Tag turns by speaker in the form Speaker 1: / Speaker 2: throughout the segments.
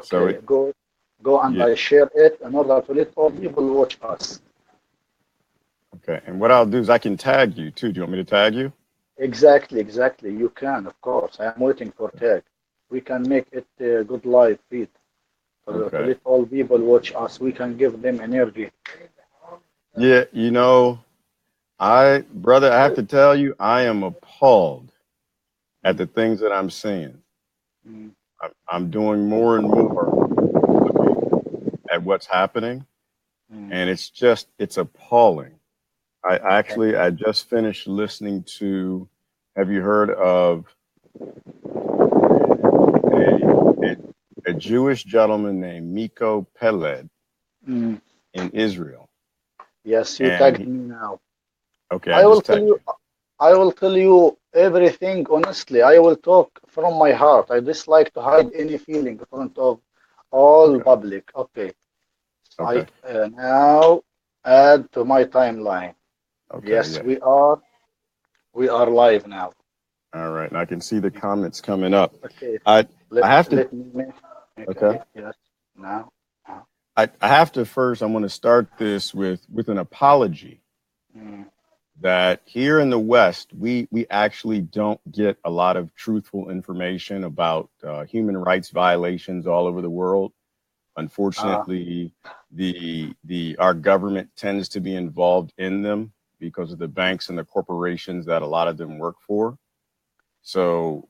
Speaker 1: So
Speaker 2: Okay, go and
Speaker 1: yeah,
Speaker 2: I share it in order to let all people watch us.
Speaker 1: okay. And what I'll do is I can tag you too. Do you want me to tag you?
Speaker 2: Exactly, exactly. You can, of course. I am waiting for tag. We can make it a good live feed to
Speaker 1: Okay.
Speaker 2: let all people watch us. We can give them energy.
Speaker 1: Yeah, brother, I have to tell you, I am appalled at
Speaker 2: Mm,
Speaker 1: the things that I'm seeing.
Speaker 2: mm,
Speaker 1: I'm doing more and more looking at what's happening,
Speaker 2: mm.
Speaker 1: and it's appalling.
Speaker 2: Okay.
Speaker 1: I just finished listening to, have you heard of a, a, a Jewish gentleman named Miko Peled
Speaker 2: Mm.
Speaker 1: in Israel?
Speaker 2: Yes, you
Speaker 1: And
Speaker 2: tagged me now.
Speaker 1: okay, I
Speaker 2: I will
Speaker 1: just
Speaker 2: tell
Speaker 1: tagged
Speaker 2: you.
Speaker 1: you.
Speaker 2: I will tell you everything honestly. I will talk from my heart. I dislike to hide any feeling in front of all
Speaker 1: Okay,
Speaker 2: public. Okay. So I
Speaker 1: okay,
Speaker 2: now add to my timeline.
Speaker 1: okay,
Speaker 2: Yes,
Speaker 1: yeah.
Speaker 2: we are live now.
Speaker 1: All right, and I can see the comments coming up.
Speaker 2: Okay.
Speaker 1: I
Speaker 2: Let
Speaker 1: I have to.
Speaker 2: let me make
Speaker 1: Okay.
Speaker 2: it. Yes. Now. Now.
Speaker 1: I have to first. I want to start this with an apology
Speaker 2: Mm,
Speaker 1: that here in the West, we actually don't get a lot of truthful information about human rights violations all over the world.
Speaker 2: uh,
Speaker 1: Unfortunately, the our government tends to be involved in them because of the banks and the corporations that a lot of them work for. So,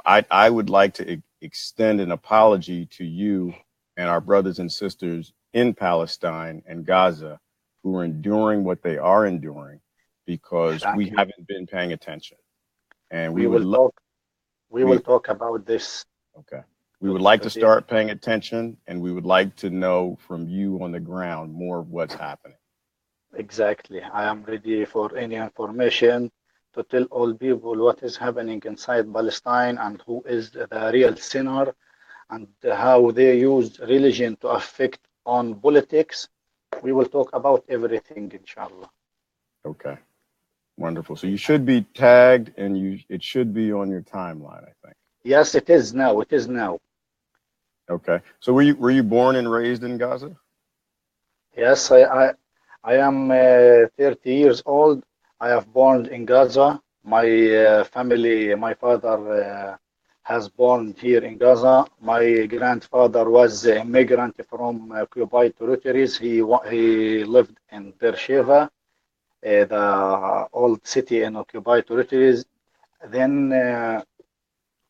Speaker 1: I would like to extend an apology to you and our brothers and sisters in Palestine and Gaza who are enduring what they are enduring because
Speaker 2: thank
Speaker 1: we
Speaker 2: you.
Speaker 1: haven't been paying attention. And
Speaker 2: We will talk. We will
Speaker 1: we
Speaker 2: talk about this
Speaker 1: okay. We would like to
Speaker 2: today.
Speaker 1: start paying attention and we would like to know from you on the ground more of what's happening.
Speaker 2: Exactly. I am ready for any information to tell all people what is happening inside Palestine and who is the real sinner and how they use religion to affect on politics. We will talk about everything, inshallah.
Speaker 1: Okay. Wonderful. So you should be tagged and it should be on your timeline, I think.
Speaker 2: Yes, it is now. It is now.
Speaker 1: Okay. So were you born and raised in Gaza?
Speaker 2: Yes, I am 30 years old. I have born in Gaza. My family, my father has born here in Gaza. My grandfather was a immigrant from occupied territories. He lived in Beersheba, the old city in occupied territories. Then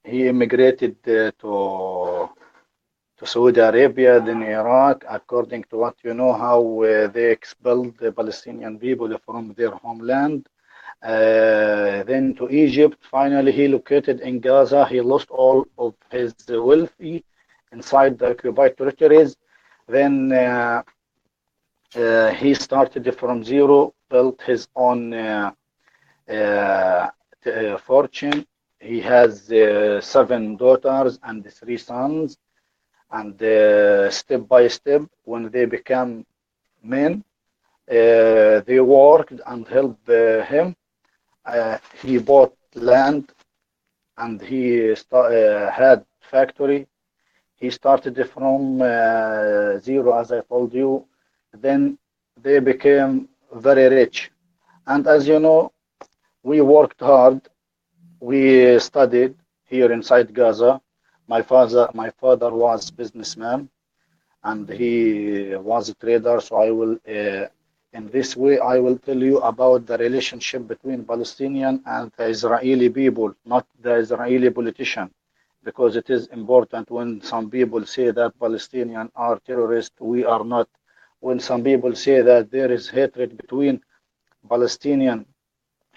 Speaker 2: he immigrated to Saudi Arabia, then Iraq, according to what you know, how they expelled the Palestinian people from their homeland. Then to Egypt. Finally, he located in Gaza. He lost all of his wealthy inside the occupied territories. Then he started from zero, built his own uh, fortune. He has 7 daughters and 3 sons. And step by step, when they became men, they worked and helped him. He bought land and he had factory. He started from zero, as I told you. Then they became very rich. And as you know, we worked hard. We studied here inside Gaza. My father was businessman and he was a trader. So in this way, I will tell you about the relationship between Palestinian and the Israeli people, not the Israeli politician, because it is important when some people say that Palestinians are terrorists, we are not. When some people say that there is hatred between Palestinian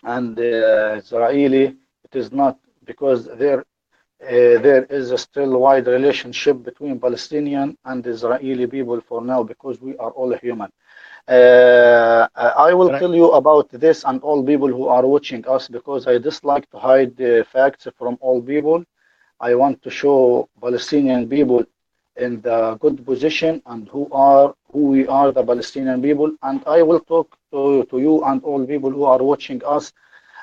Speaker 2: and Israeli, it is not because there is a still wide relationship between Palestinian and Israeli people for now because we are all human. I will
Speaker 1: And I
Speaker 2: tell you about this and all people who are watching us because I dislike to hide the facts from all people. I want to show Palestinian people in the good position and who we are, the Palestinian people. And I will talk to you and all people who are watching us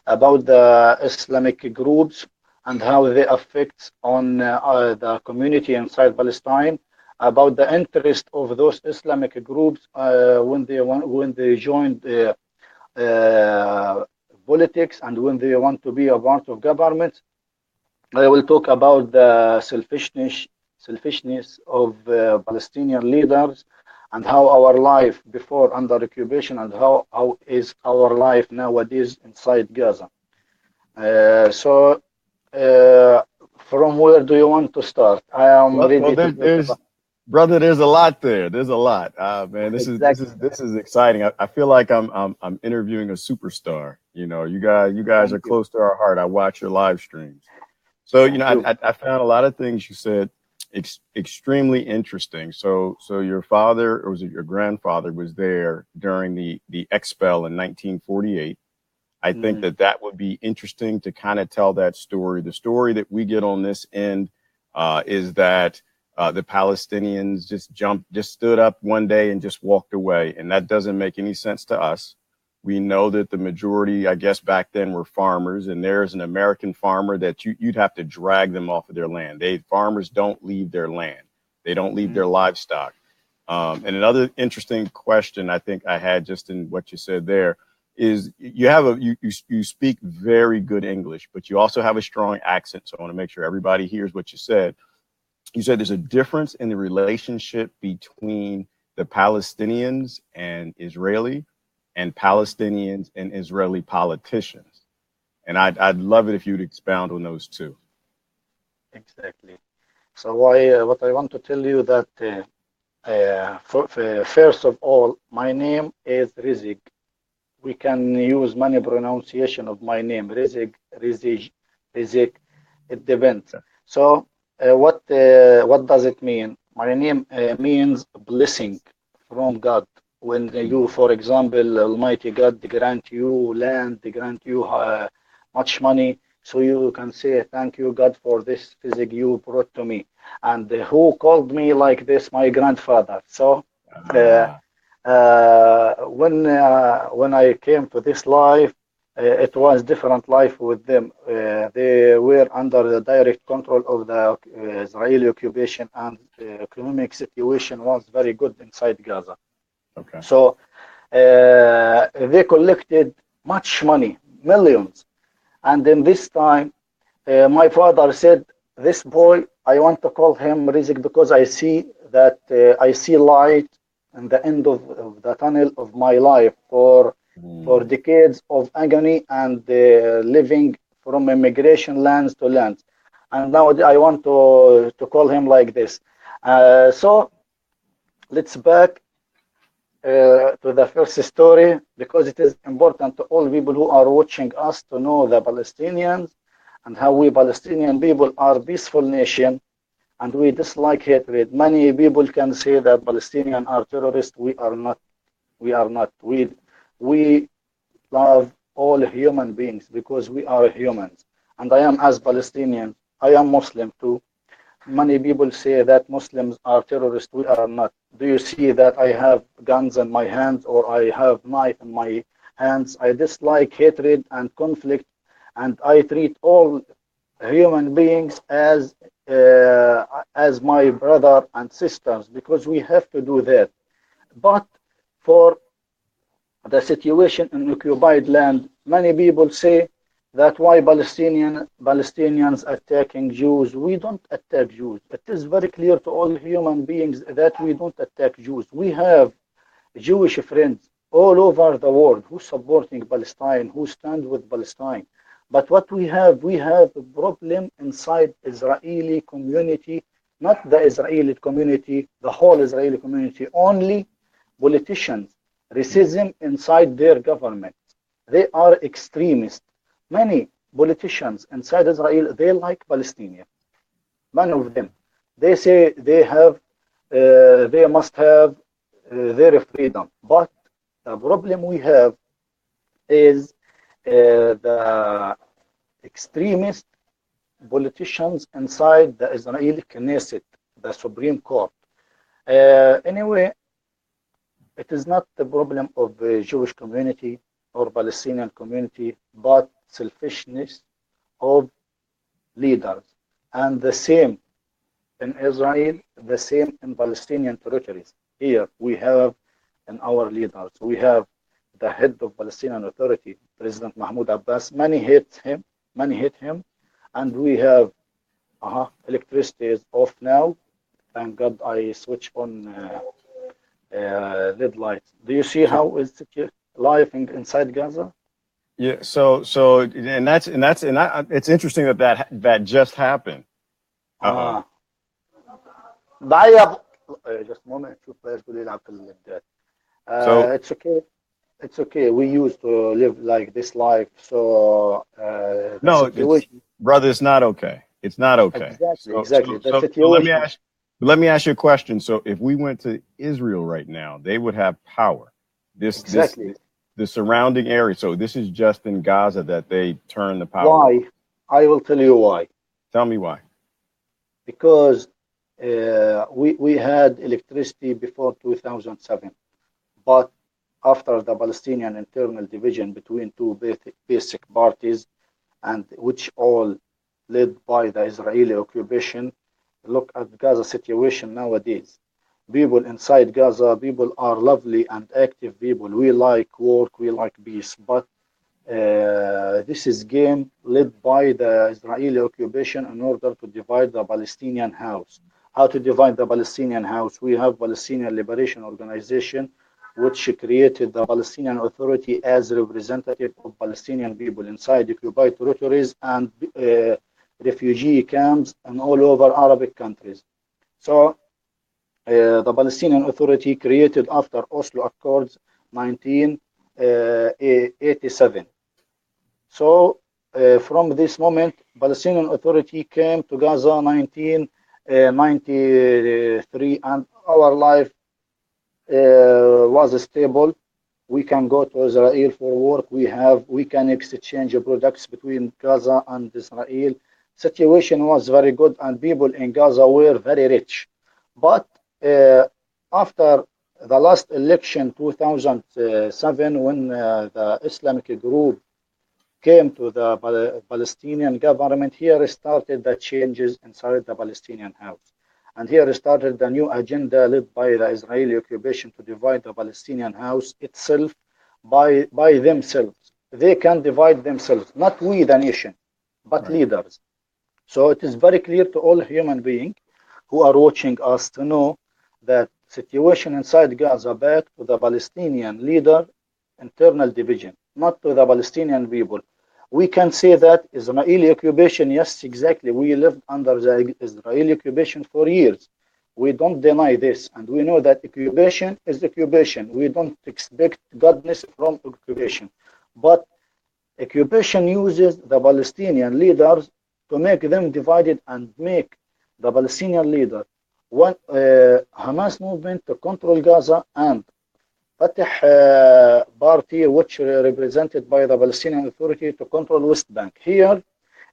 Speaker 2: about the Islamic groups and how they affect on the community inside Palestine about the interest of those Islamic groups when they joined uh, politics and when they want to be a part of government. I will talk about the selfishness of Palestinian leaders and how our life before under occupation and how is our life nowadays inside Gaza. So, uh, from where do you want to start? I am
Speaker 1: Well,
Speaker 2: ready to talk about.
Speaker 1: brother, there's a lot there. There's a lot. Man,
Speaker 2: Exactly.
Speaker 1: this is exciting. I feel like I'm interviewing a superstar. You guys
Speaker 2: Thank
Speaker 1: are
Speaker 2: you.
Speaker 1: close to our heart. I watch your live streams. So,
Speaker 2: Thank you.
Speaker 1: I found a lot of things you said extremely interesting. So your father, or was it your grandfather, was there during the expel in 1948. I think
Speaker 2: Mm,
Speaker 1: that that would be interesting to kind of tell that story. The story that we get on this end is that the Palestinians just stood up one day and just walked away. And that doesn't make any sense to us. We know that the majority, I guess, back then were farmers, and there's an American farmer that you'd have to drag them off of their land. Farmers don't leave their land. They don't leave their
Speaker 2: mm,
Speaker 1: livestock. And another interesting question I think I had just in what you said there is you speak very good English, but you also have a strong accent. So I want to make sure everybody hears what you said. You said there's a difference in the relationship between the Palestinians and Israeli, and Palestinians and Israeli politicians. And I'd love it if you'd expound on those two.
Speaker 2: exactly. So what I want to tell you that first of all, my name is Rezeg. We can use many pronunciation of my name, Rezeg, Rezeg, Rezeg. It depends. So what does it mean? My name means blessing from God. When you, for example, Almighty God grant you land, grant you much money, so you can say thank you God for this physic you brought to me. And who called me like this? My grandfather. So. Uh,
Speaker 1: Ah,
Speaker 2: when I came to this life, it was different life with them. They were under the direct control of the Israeli occupation, and the economic situation was very good inside Gaza.
Speaker 1: okay.
Speaker 2: So they collected much money, millions, and in this time, my father said, "This boy, I want to call him Rizik because I see that I see light in the end of the tunnel of my life for
Speaker 1: Mm,
Speaker 2: decades of agony and living from immigration lands to lands, and now I want to call him like this." So let's back to the first story because it is important to all people who are watching us to know the Palestinians and how we Palestinian people are peaceful nation and we dislike hatred. Many people can say that Palestinians are terrorists. We are not. We are not. We love all human beings because we are humans. And I am as Palestinian. I am Muslim too. Many people say that Muslims are terrorists. We are not. Do you see that I have guns in my hands or I have knife in my hands? I dislike hatred and conflict, and I treat all human beings as my brother and sisters because we have to do that. But for the situation in occupied land, many people say that why Palestinians attacking Jews. We don't attack Jews. It is very clear to all human beings that we don't attack Jews. We have Jewish friends all over the world who supporting Palestine, who stand with Palestine. But what we have a problem inside Israeli community, not the Israeli community, the whole Israeli community, only politicians,
Speaker 1: mm,
Speaker 2: racism inside their government. They are extremists. Many politicians inside Israel, they like Palestinians. Many of them. They say they must have their freedom. But the problem we have is the extremist politicians inside the Israeli Knesset, the Supreme Court. Anyway, it is not the problem of the Jewish community or Palestinian community, but selfishness of leaders. And the same in Israel, the same in Palestinian territories. Here we have in our leaders, we have the head of Palestinian Authority, President Mahmoud Abbas. Many hate him, and we have electricity is off now. Thank God I switch on LED lights. Do you see
Speaker 1: Sure.
Speaker 2: how is it life inside Gaza?
Speaker 1: Yeah. So, it's interesting that just happened. Uh oh.
Speaker 2: اه ضيع just moment شوف ايش بده يلعب في البداية.
Speaker 1: So
Speaker 2: It's okay. It's okay. We used to live like this life, so the
Speaker 1: no, it's
Speaker 2: situation.
Speaker 1: brother. It's not okay. It's not okay.
Speaker 2: Exactly,
Speaker 1: So
Speaker 2: exactly. The
Speaker 1: let me
Speaker 2: situation.
Speaker 1: ask. Let me ask you a question. So if we went to Israel right now, they would have power. This
Speaker 2: Exactly.
Speaker 1: the surrounding area. So this is just in Gaza that they turn the power off.
Speaker 2: Why? I will tell you why.
Speaker 1: Tell me why.
Speaker 2: Because we had electricity before 2007, but after the Palestinian internal division between two basic parties, and which all led by the Israeli occupation. Look at Gaza situation nowadays. People inside Gaza, people are lovely and active people. We like work, we like peace, but this is game led by the Israeli occupation in order to divide the Palestinian house. How to divide the Palestinian house? We have Palestinian Liberation Organization, which created the Palestinian Authority as representative of Palestinian people inside occupied territories and refugee camps and all over Arabic countries. So the Palestinian Authority created after Oslo Accords 1987. So from this moment, Palestinian Authority came to Gaza 1993, and our life was stable. We can go to Israel for work. We can exchange products between Gaza and Israel. Situation was very good, and people in Gaza were very rich. But after the last election, 2007, when the Islamic group came to the Palestinian government, here started the changes inside the Palestinian house. And here started the new agenda led by the Israeli occupation to divide the Palestinian house itself by themselves. They can divide themselves, not we, the nation, but
Speaker 1: Right.
Speaker 2: leaders. So it is very clear to all human beings who are watching us to know that situation inside Gaza back to the Palestinian leader internal division, not to the Palestinian people. We can say that Israeli occupation, yes, exactly. We lived under the Israeli occupation for years. We don't deny this, and we know that occupation is occupation. We don't expect godness from occupation. But occupation uses the Palestinian leaders to make them divided and make the Palestinian leader one Hamas movement to control Gaza and Fatah party, which represented by the Palestinian Authority to control West Bank. Here,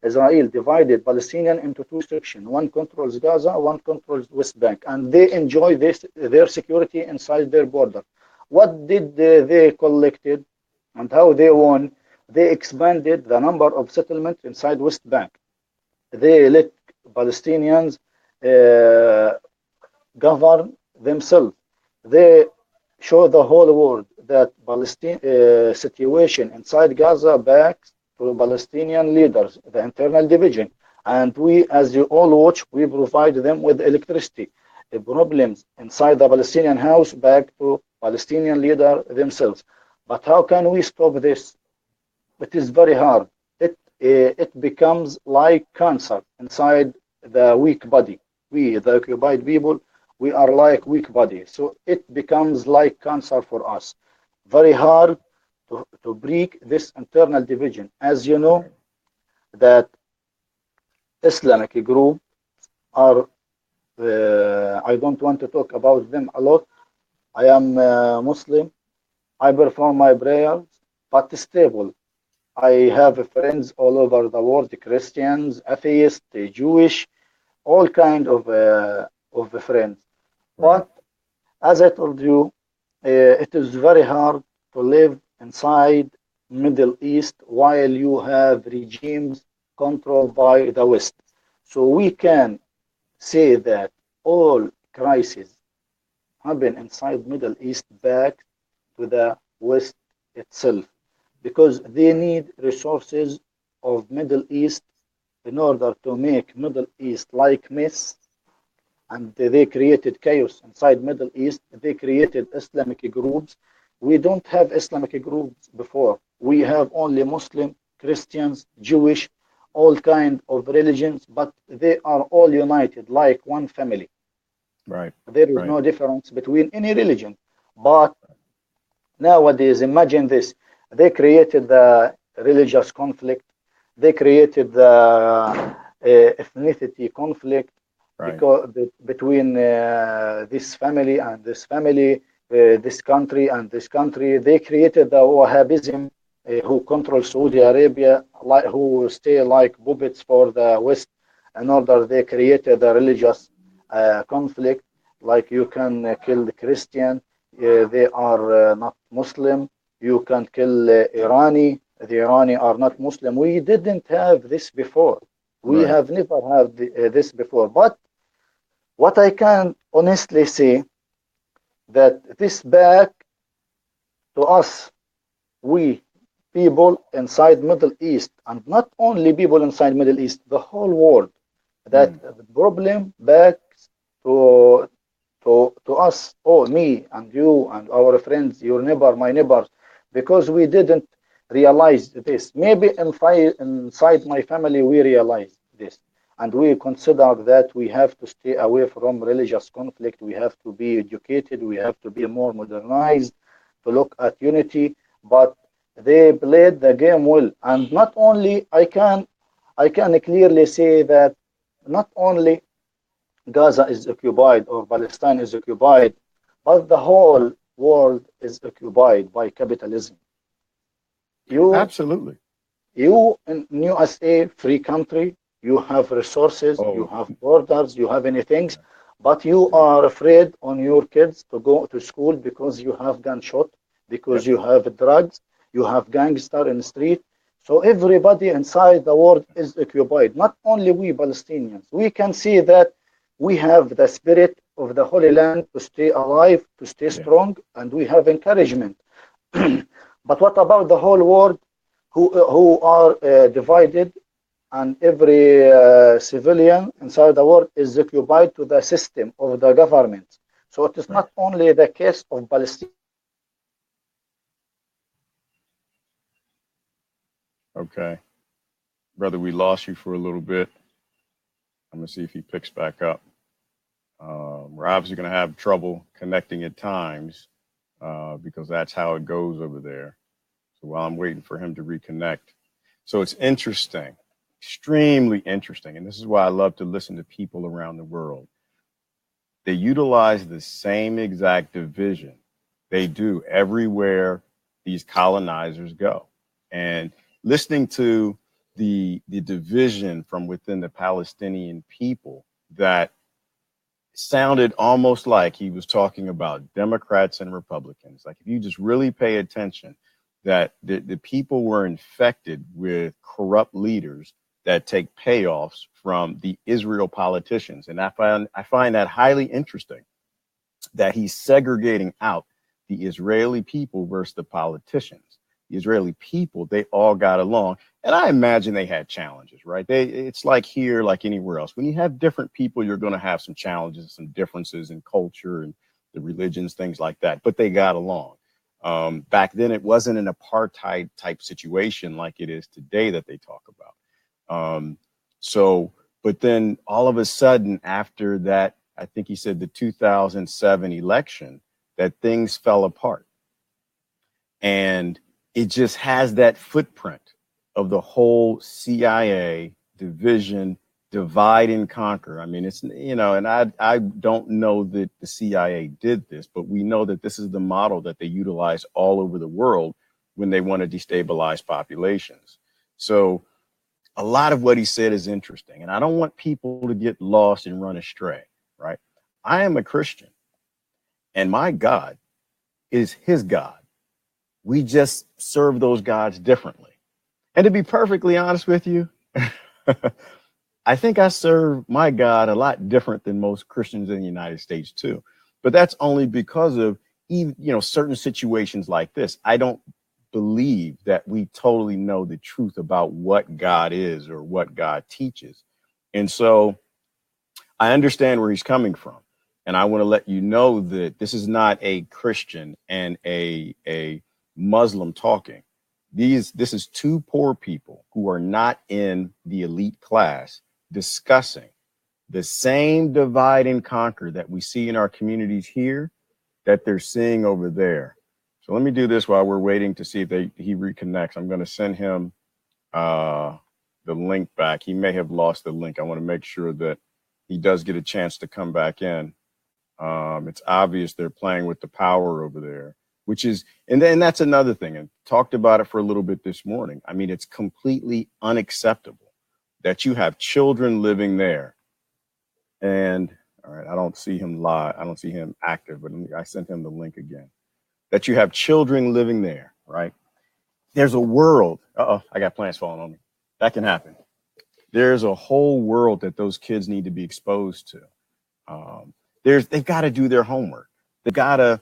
Speaker 2: Israel divided Palestinian into two sections. One controls Gaza, one controls West Bank, and they enjoy their security inside their border. What did they collected and how they won? They expanded the number of settlements inside West Bank. They let Palestinians uh, govern themselves. They show the whole world that Palestine situation inside Gaza backs to Palestinian leaders, the internal division. And we, as you all watch, we provide them with electricity. The problems inside the Palestinian house back to Palestinian leader themselves. But how can we stop this? It is very hard. It becomes like cancer inside the weak body. We, the occupied people, we are like weak body. So it becomes like cancer for us. Very hard to break this internal division. As you know,
Speaker 1: Right.
Speaker 2: that Islamic group are, I don't want to talk about them a lot. I am Muslim. I perform my prayers, but stable. I have friends all over the world, Christians, atheists, Jewish, all kind of friends.
Speaker 1: Right.
Speaker 2: But as I told you, it is very hard to live inside Middle East while you have regimes controlled by the West. So we can say that all crises happen inside Middle East back to the West itself because they need resources of Middle East in order to make Middle East like mess, and they created chaos inside Middle East. They created Islamic groups. We don't have Islamic groups before. We have only Muslim, Christians, Jewish, all kind of religions, but they are all united like one family.
Speaker 1: Right.
Speaker 2: There is
Speaker 1: Right.
Speaker 2: no difference between any religion. But nowadays, imagine this. They created the religious conflict. They created the ethnicity conflict
Speaker 1: Right.
Speaker 2: because between this family and this family, this country and this country. They created the Wahhabism, who control Saudi Arabia, like, who stay like puppets for the West. In order, they created a religious conflict, like you can kill the Christian, they are not Muslim. You can kill Irani. The Irani are not Muslim. We didn't have this before. We
Speaker 1: Right.
Speaker 2: have never had this before. But what I can honestly say that this back to us, we people inside Middle East, and not only people inside Middle East, the whole world, that
Speaker 1: Mm.
Speaker 2: the problem back to to us, oh, me and you and our friends, your neighbor, my neighbors, because we didn't realize this. Maybe inside my family, we realized this. And we consider that we have to stay away from religious conflict. We have to be educated. We have to be more modernized to look at unity. But they played the game well. And not only, I can clearly say that not only Gaza is occupied or Palestine is occupied, but the whole world is occupied by capitalism. You,
Speaker 1: Absolutely.
Speaker 2: you in USA, free country, you have resources, you
Speaker 1: Oh,
Speaker 2: have borders, you have anything,
Speaker 1: yeah.
Speaker 2: but you
Speaker 1: Yeah.
Speaker 2: are afraid on your kids to go to school because you have gunshot, because
Speaker 1: Yep.
Speaker 2: you have drugs, you have gangster in the street. So everybody inside the world is occupied. Not only we Palestinians. We can see that we have the spirit of the Holy Land to stay alive, to stay
Speaker 1: Yeah.
Speaker 2: strong, and we have encouragement. But what about the whole world who are divided, and every civilian inside the world is occupied to the system of the government? So it is
Speaker 1: Right.
Speaker 2: not only the case of Palestinians, but it is the case of everybody inside the world.
Speaker 1: Okay. Brother, we lost you for a little bit. I'm going to see if he picks back up. We're obviously going to have trouble connecting at times because that's how it goes over there. So while I'm waiting for him to reconnect. So it's interesting, extremely interesting. And this is why I love to listen to people around the world. They utilize the same exact division they do everywhere these colonizers go. And listening to the division from within the Palestinian people that sounded almost like he was talking about Democrats and Republicans. Like if you just really pay attention, that the people were infected with corrupt leaders that take payoffs from the Israel politicians. And I find that highly interesting that he's segregating out the Israeli people versus the politicians. The Israeli people, they all got along. And I imagine they had challenges, right? It's like here, like anywhere else. When you have different people, you're going to have some challenges, some differences in culture and the religions, things like that. But they got along. Back then, it wasn't an apartheid type situation like it is today that they talk about. So, but then all of a sudden, after that, I think he said the 2007 election, that things fell apart. And it just has that footprint of the whole CIA division, divide and conquer. I mean, it's, and I don't know that the CIA did this, but we know that this is the model that they utilize all over the world when they want to destabilize populations. So a lot of what he said is interesting. And I don't want people to get lost and run astray, right? I am a Christian and my God is his God. We just serve those gods differently. And to be perfectly honest with you, I think I serve my God a lot different than most Christians in the United States too. But that's only because of even, certain situations like this. I don't believe that we totally know the truth about what God is or what God teaches. And so I understand where he's coming from. And I want to let you know that this is not a Christian and a Muslim talking. This is two poor people who are not in the elite class discussing the same divide and conquer that we see in our communities here that they're seeing over there. So let me do this while we're waiting to see if he reconnects. I'm going to send him the link back. He may have lost the link. I want to make sure that he does get a chance to come back in. It's obvious they're playing with the power over there, which is, and then that's another thing. And talked about it for a little bit this morning. I mean, it's completely unacceptable that you have children living there. And all right, I don't see him live. I don't see him active, but I sent him the link again. That you have children living there, right? There's a world. I got plants falling on me. That can happen. There's a whole world that those kids need to be exposed to. They've got to do their homework. They've got to,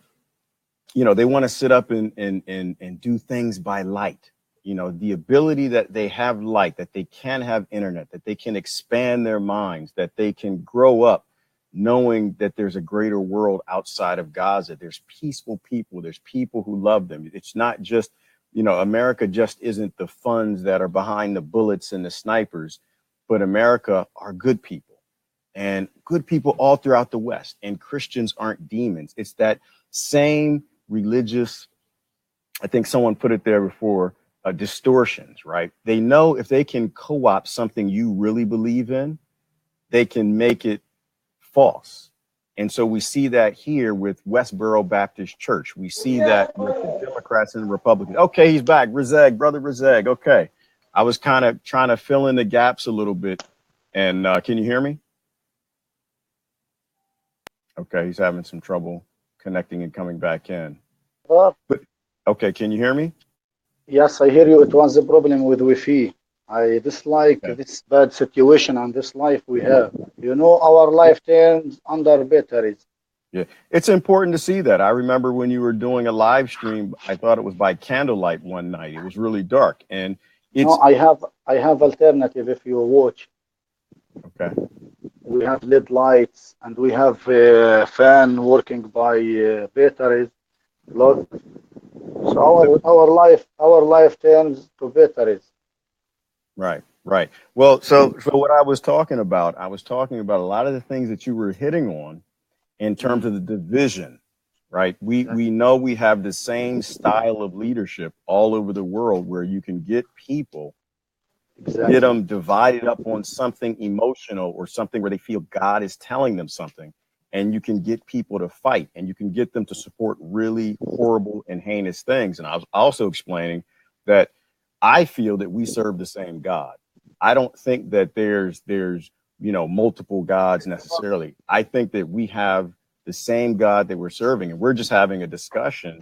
Speaker 1: they want to sit up and do things by light. The ability that they have light, that they can have internet, that they can expand their minds, that they can grow up knowing that there's a greater world outside of Gaza. There's peaceful people. There's people who love them. It's not just, America just isn't the funds that are behind the bullets and the snipers, but America are good people. And good people all throughout the West, and Christians aren't demons. It's that same religious, I think someone put it there before, distortions, right? They know if they can co-opt something you really believe in, they can make it false. And so we see that here with Westboro Baptist Church. We see that with the Democrats and the Republicans. Okay, he's back. Rezeg, brother Rezeg. Okay. I was kind of trying to fill in the gaps a little bit. And can you hear me? Okay, he's having some trouble connecting and coming back in. But okay, can you hear me?
Speaker 2: Yes, I hear you. It was a problem with Wi-Fi. I dislike this bad situation and this life we have. Our life turns under batteries.
Speaker 1: Yeah, it's important to see that. I remember when you were doing a live stream, I thought it was by candlelight one night. It was really dark, and it's.
Speaker 2: No, I have alternative. If you watch,
Speaker 1: okay.
Speaker 2: We have LED lights and we have a fan working by batteries. Look, so our life turns to batteries.
Speaker 1: Right, right. Well, so what I was talking about a lot of the things that you were hitting on in terms of the division, right? We know we have the same style of leadership all over the world where you can get people, get them divided up on something emotional or something where they feel God is telling them something, and you can get people to fight, and you can get them to support really horrible and heinous things. And I was also explaining that I feel that we serve the same God. I don't think that there's multiple gods necessarily. I think that we have the same God that we're serving, and we're just having a discussion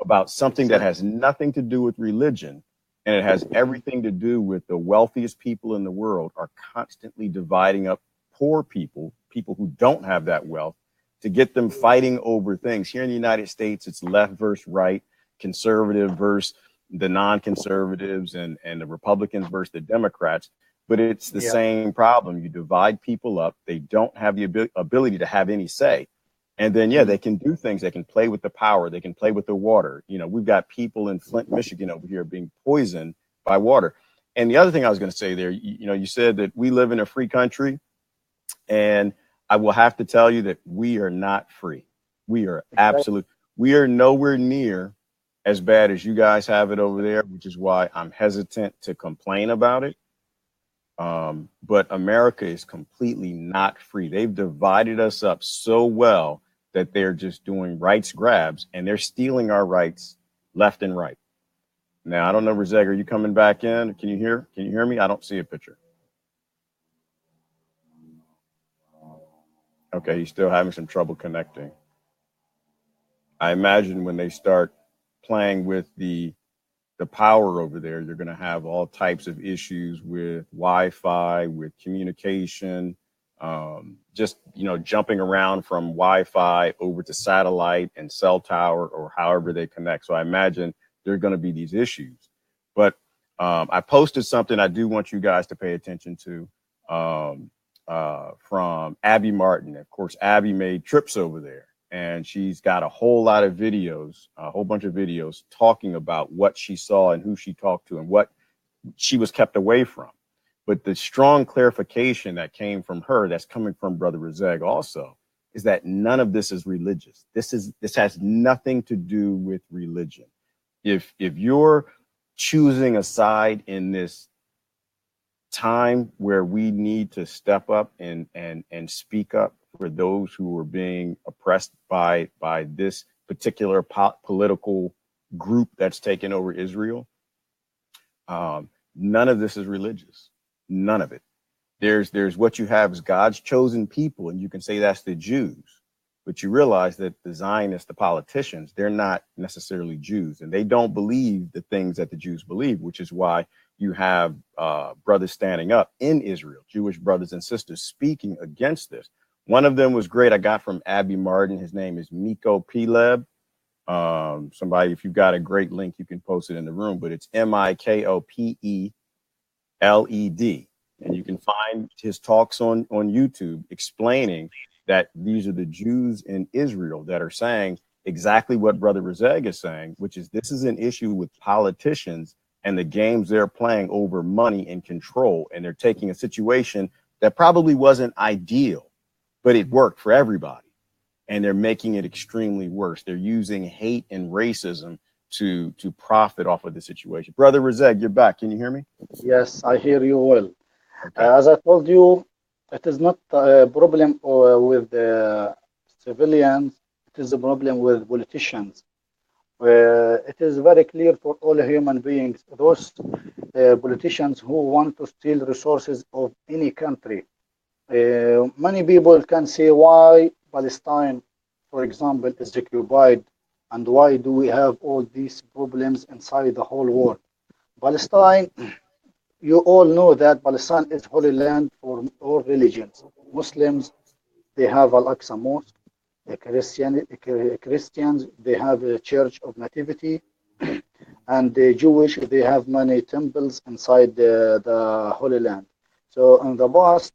Speaker 1: about something that has nothing to do with religion, and it has everything to do with the wealthiest people in the world are constantly dividing up poor people who don't have that wealth, to get them fighting over things. Here in the United States, it's left versus right, conservative versus the non-conservatives, and the Republicans versus the Democrats. But it's the same problem. You divide people up. They don't have the ability to have any say. And then, they can do things. They can play with the power. They can play with the water. We've got people in Flint, Michigan over here being poisoned by water. And the other thing I was going to say there, you said that we live in a free country, and I will have to tell you that we are not free. We are we are nowhere near as bad as you guys have it over there, which is why I'm hesitant to complain about it. But America is completely not free. They've divided us up so well that they're just doing rights grabs, and they're stealing our rights left and right. Now, I don't know, Rezeg, are you coming back in? Can you hear me? I don't see a picture. Okay, he's still having some trouble connecting. I imagine when they start playing with the the power over there, you're going to have all types of issues with Wi-Fi, with communication, just jumping around from Wi-Fi over to satellite and cell tower or however they connect. So I imagine there are going to be these issues. But I posted something I do want you guys to pay attention to from Abby Martin. Of course, Abby made trips over there, and she's got a whole lot of videos, a whole bunch of videos talking about what she saw and who she talked to and what she was kept away from. But the strong clarification that came from her, that's coming from Brother Rezeg also, is that none of this is religious. This has nothing to do with religion. If you're choosing a side in this time where we need to step up and speak up for those who are being oppressed by this particular political group that's taken over Israel, none of this is religious. None of it. There's what you have is God's chosen people, and you can say that's the Jews, but you realize that the Zionists, the politicians, they're not necessarily Jews, and they don't believe the things that the Jews believe, which is why you have brothers standing up in Israel, Jewish brothers and sisters speaking against this. One of them was great. I got from Abby Martin. His name is Miko Peleb. Somebody, if you've got a great link, you can post it in the room, but it's MikoPeled. And you can find his talks on YouTube explaining that these are the Jews in Israel that are saying exactly what Brother Rezeg is saying, which is this is an issue with politicians and the games they're playing over money and control. And they're taking a situation that probably wasn't ideal, but it worked for everybody. And they're making it extremely worse. They're using hate and racism to profit off of the situation. Brother Rezeg, you're back. Can you hear me?
Speaker 2: Yes, I hear you well.
Speaker 1: Okay.
Speaker 2: As I told you, it is not a problem with the civilians. It is a problem with politicians. It is very clear for all human beings, those politicians who want to steal resources of any country. Many people can say why Palestine, for example, is occupied, and why do we have all these problems inside the whole world. Palestine, you all know that Palestine is holy land for all religions. Muslims, they have Al-Aqsa Mosque. Christians, they have a Church of Nativity. And the Jewish, they have many temples inside the Holy Land. So in the past,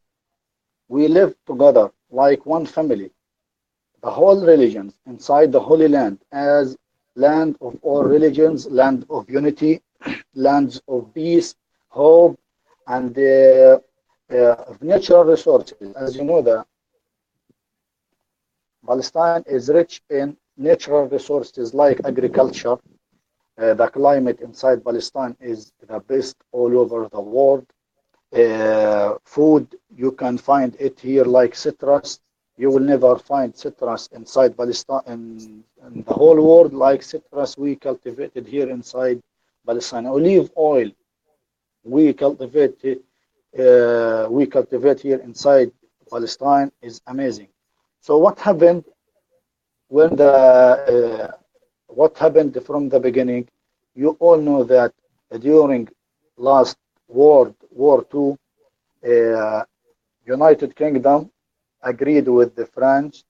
Speaker 2: we lived together like one family. The whole religions inside the Holy Land as land of all religions, land of unity, lands of peace, hope, and of natural resources. As you know, that Palestine is rich in natural resources like agriculture. The climate inside Palestine is the best all over the world. Food, you can find it here like citrus. You will never find citrus inside Palestine in the whole world like citrus we cultivated here inside Palestine. Olive oil, we cultivate it, we cultivate here inside Palestine is amazing. So when the what happened from the beginning? You all know that during last World War II, United Kingdom agreed with the French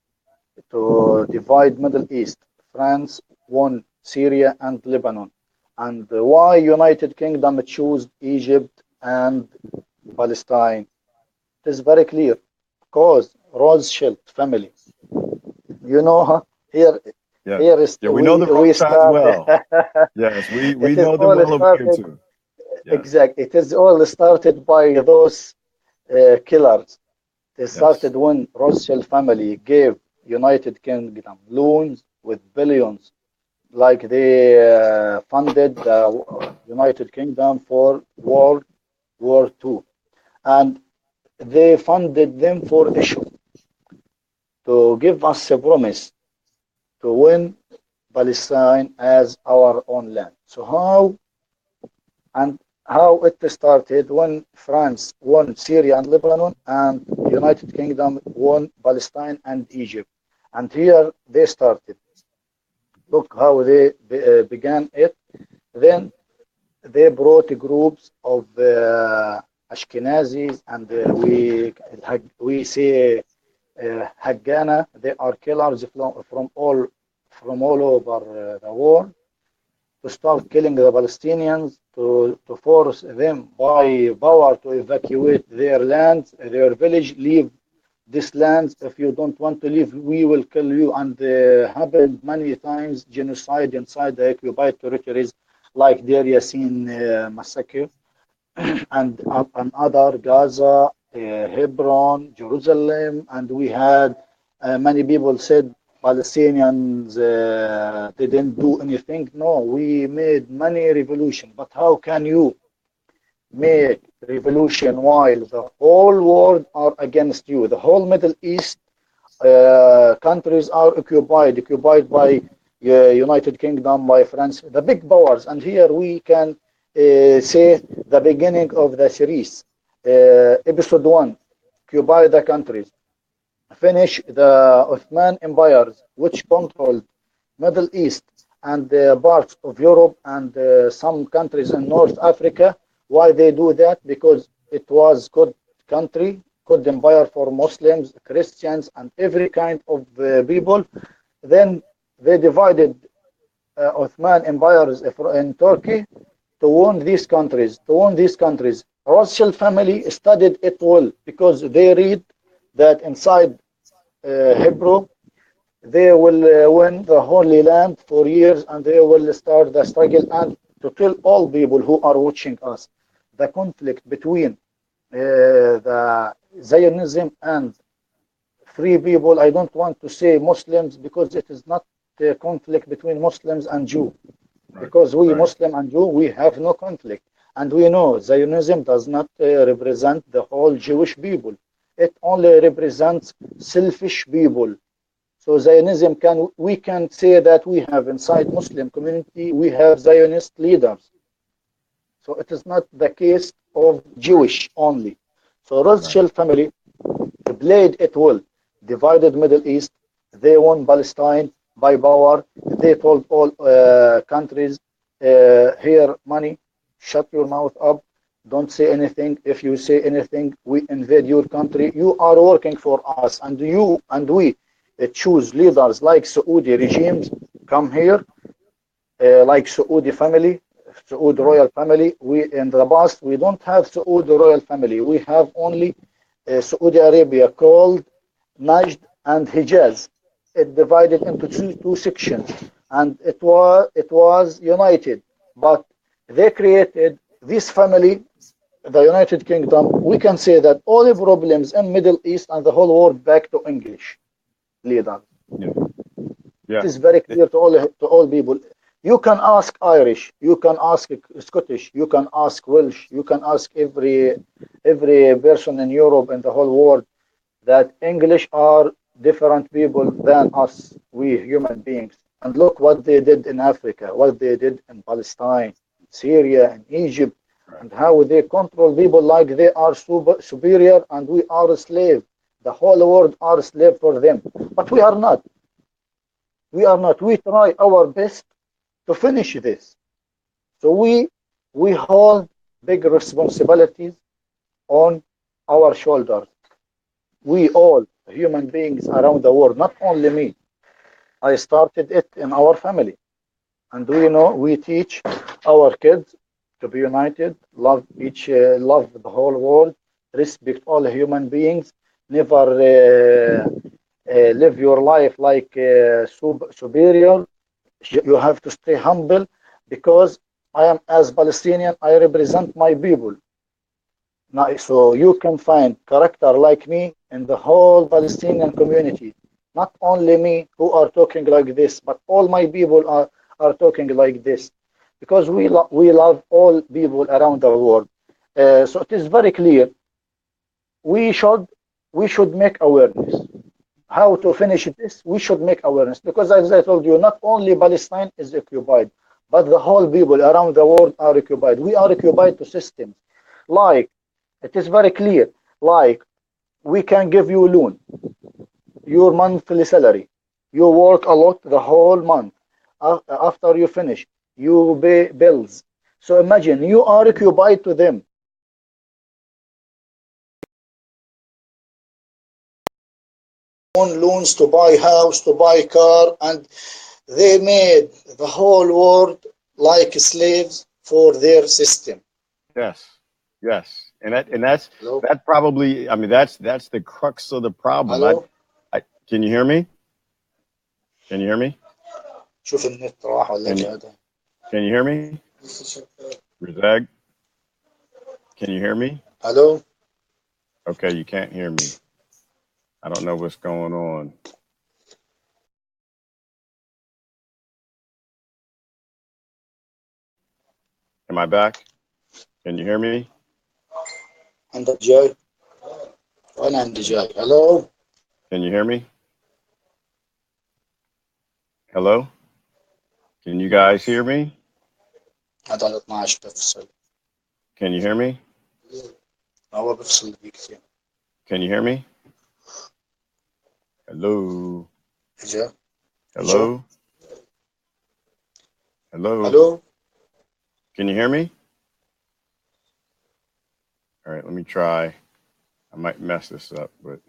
Speaker 2: to divide Middle East. France won Syria and Lebanon. And why United Kingdom chose Egypt and Palestine? It is very clear. Because Rothschild family, you know, here
Speaker 1: Yeah.
Speaker 2: here is
Speaker 1: Yeah, we know the
Speaker 2: we
Speaker 1: Rothschilds
Speaker 2: start.
Speaker 1: well. Yes, we
Speaker 2: It is
Speaker 1: know them
Speaker 2: all
Speaker 1: well over here
Speaker 2: started
Speaker 1: too. Yes,
Speaker 2: exact. It is all started by those killers. They
Speaker 1: yes,
Speaker 2: started when Rothschild family gave United Kingdom loans with billions, like they funded the United Kingdom for World War II, and they funded them for issue to give us a promise to win Palestine as our own land. So and how it started when France won Syria and Lebanon, and United Kingdom won Palestine and Egypt. And here they started. Look how they began it. Then they brought groups of Ashkenazis, and we say Haggana. They are killers from all over the world, to start killing the Palestinians, to force them by power to evacuate their lands, their village, leave this land. If you don't want to leave, we will kill you. And happened many times genocide inside the occupied territories, like Deir Yassin massacre, and other Gaza, Hebron, Jerusalem, and we had many people said Palestinians didn't do anything. No, we made many revolution. But how can you make revolution while the whole world are against you? The whole Middle East countries are occupied by United Kingdom, by France, the big powers. And here we can say the beginning of the series, episode one, occupy the countries, finish the Ottoman empires, which controlled Middle East and parts of Europe and some countries in North Africa. Why they do that? Because it was good country, good empire for Muslims, Christians, and every kind of people. Then they divided Ottoman empires in Turkey to own these countries. Rothschild family studied it well, because they read that inside Hebrew they will win the Holy Land for years, and they will start the struggle. And to tell all people who are watching us, the conflict between the Zionism and free people, I don't want to say Muslims, because it is not a conflict between Muslims and Jew.
Speaker 1: Right.
Speaker 2: Because we
Speaker 1: Right.
Speaker 2: Muslim and Jew, we have no conflict. And we know Zionism does not represent the whole Jewish people. It only represents selfish people. So Zionism we can say that we have inside Muslim community, we have Zionist leaders. So it is not the case of Jewish only. So
Speaker 1: Right.
Speaker 2: Rothschild family played it well, divided Middle East. They won Palestine by power. They told all countries, here money, shut your mouth up, don't say anything. If you say anything, we invade your country. You are working for us, and we choose leaders like Saudi regimes come here, like Saudi family, Saudi
Speaker 1: Right.
Speaker 2: royal family. We in the past we don't have Saudi royal family. We have only Saudi Arabia called Najd and Hijaz. It divided into two sections, and it was united. But they created this family, the United Kingdom. We can say that all the problems in Middle East and the whole world back to English leaders.
Speaker 1: Yeah.
Speaker 2: It
Speaker 1: Yeah.
Speaker 2: is very
Speaker 1: It-
Speaker 2: clear to all people. You can ask Irish, you can ask Scottish, you can ask Welsh, you can ask every person in Europe and the whole world, that English are different people than us, we human beings. And look what they did in Africa, what they did in Palestine, Syria, and Egypt,
Speaker 1: right.
Speaker 2: and how they control people like they are superior and we are a slave. The whole world are a slave for them. But we are not. We are not. We try our best to finish this. So we hold big responsibilities on our shoulders. We all human beings around the world, not only me. I started it in our family. And we know we teach our kids to be united, love the whole world, respect all human beings, never live your life like superior. You have to stay humble, because I am, as Palestinian, I represent my people. Now, so you can find character like me in the whole Palestinian community. Not only me who are talking like this, but all my people are talking like this, because we love all people around the world. So it is very clear. We should we should make awareness. How to finish this? We should make awareness, because as I told you, not only Palestine is occupied, but the whole people around the world are occupied. We are occupied to systems. Like, it is very clear. Like, we can give you a loan, your monthly salary. You work a lot the whole month. After you finish, you pay bills. So imagine you are occupied to them. On loans to buy house, to buy car, and they made the whole world like slaves for their system.
Speaker 1: Yes, yes, and that's
Speaker 2: Hello,
Speaker 1: that probably. I mean, that's the crux of the problem.
Speaker 2: hello.
Speaker 1: Can you hear me? Can you hear me?
Speaker 2: شوف النت راح ولا
Speaker 1: Can you
Speaker 2: جاء.
Speaker 1: can you hear me? Rezeg, can you hear me?
Speaker 2: Hello.
Speaker 1: Okay, you can't hear me. I don't know what's going on. Am I back? Can you hear me?
Speaker 2: عندك جاي؟ وأنا عندي جاي. Hello.
Speaker 1: Can you hear me? Hello? Can you guys hear me?
Speaker 2: هذا على 12 بفصل.
Speaker 1: Can you hear me?
Speaker 2: هو بفصل بكثير.
Speaker 1: Can you hear me? Hello?
Speaker 2: إجا. إجا.
Speaker 1: Hello? Hello?
Speaker 2: Hello.
Speaker 1: Can you hear me? All right, let me try. I might mess this up, but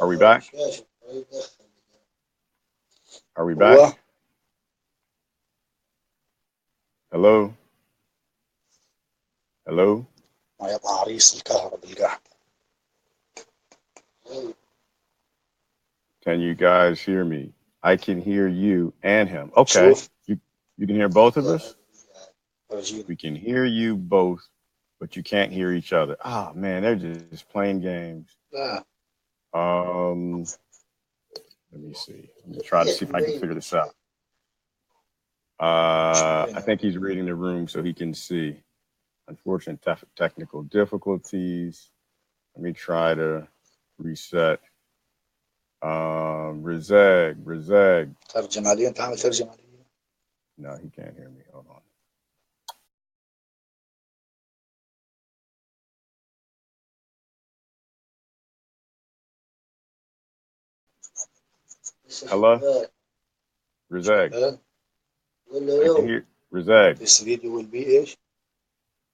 Speaker 1: are we back? Are we
Speaker 2: هو
Speaker 1: back? Hello? Hello?
Speaker 2: ما يبقى عريس الكهرباء بالقاع.
Speaker 1: Can you guys hear me? I can hear you and him. Okay.
Speaker 2: شوف.
Speaker 1: You can hear both of us?
Speaker 2: فرجيني.
Speaker 1: We can hear you both, but you can't hear each other. Ah, man, they're just playing games.
Speaker 2: لا.
Speaker 1: Let me see. Let me try to see if I can figure this out. I think he's reading the room so he can see. Unfortunate technical difficulties. Let me try to reset. Rezeg.
Speaker 2: ترجم علي. أنت عامل ترجم علي.
Speaker 1: No, he can't hear me. Hold on. Hello? Rezeg. I can hear Rezeg.
Speaker 2: This video will be إيش؟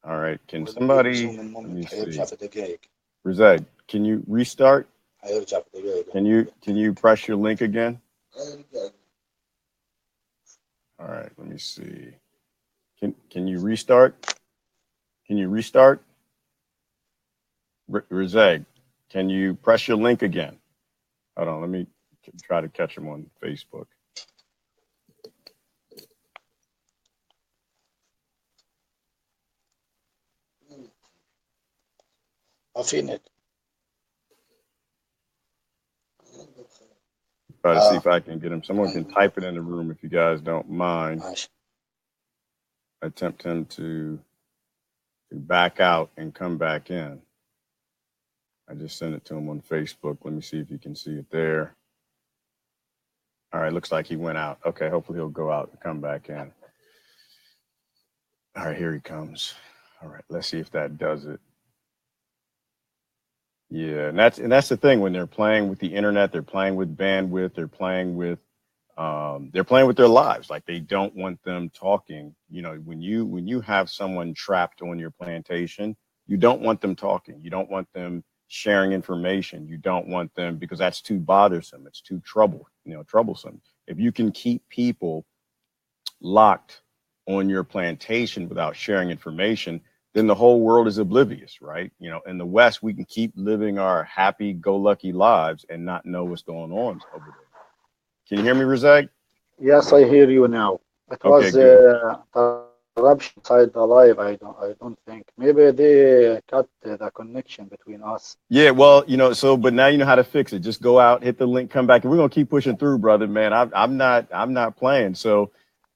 Speaker 1: All right. Can
Speaker 2: will be
Speaker 1: somebody,
Speaker 2: resume
Speaker 1: let
Speaker 2: المهم
Speaker 1: me
Speaker 2: حيرجع
Speaker 1: see.
Speaker 2: في دقائق.
Speaker 1: Rezeg, can you restart?
Speaker 2: حيرجع في دقائق.
Speaker 1: Can you press your link again? All right, let me see. Can you restart? Can you restart? Rezeg, can you press your link again? Hold on, let me try to catch him on Facebook.
Speaker 2: ما في نت.
Speaker 1: Try to see if I can get him. Someone can type it in the room if you guys don't mind.
Speaker 2: ماشي.
Speaker 1: Attempt him to back out and come back in. I just sent it to him on Facebook. Let me see if you can see it there. All right, looks like he went out. Okay, hopefully he'll go out and come back in. All right, here he comes. All right, let's see if that does it. Yeah, and that's the thing when they're playing with the internet, they're playing with bandwidth, they're playing with their lives. Like they don't want them talking. You know, when you have someone trapped on your plantation, you don't want them talking. You don't want them sharing information. You don't want them because that's too bothersome. It's too troublesome. If you can keep people locked on your plantation without sharing information, then the whole world is oblivious, right? You know, in the West, we can keep living our happy-go-lucky lives and not know what's going on over there. Can you hear me, Rezeg?
Speaker 2: Yes, I hear you now. It
Speaker 1: Okay,
Speaker 2: was
Speaker 1: good.
Speaker 2: interruption inside the live. I don't think. Maybe they cut the connection between us.
Speaker 1: Yeah, well, but now you know how to fix it. Just go out, hit the link, come back, and we're gonna keep pushing through, brother, man. I'm not playing. So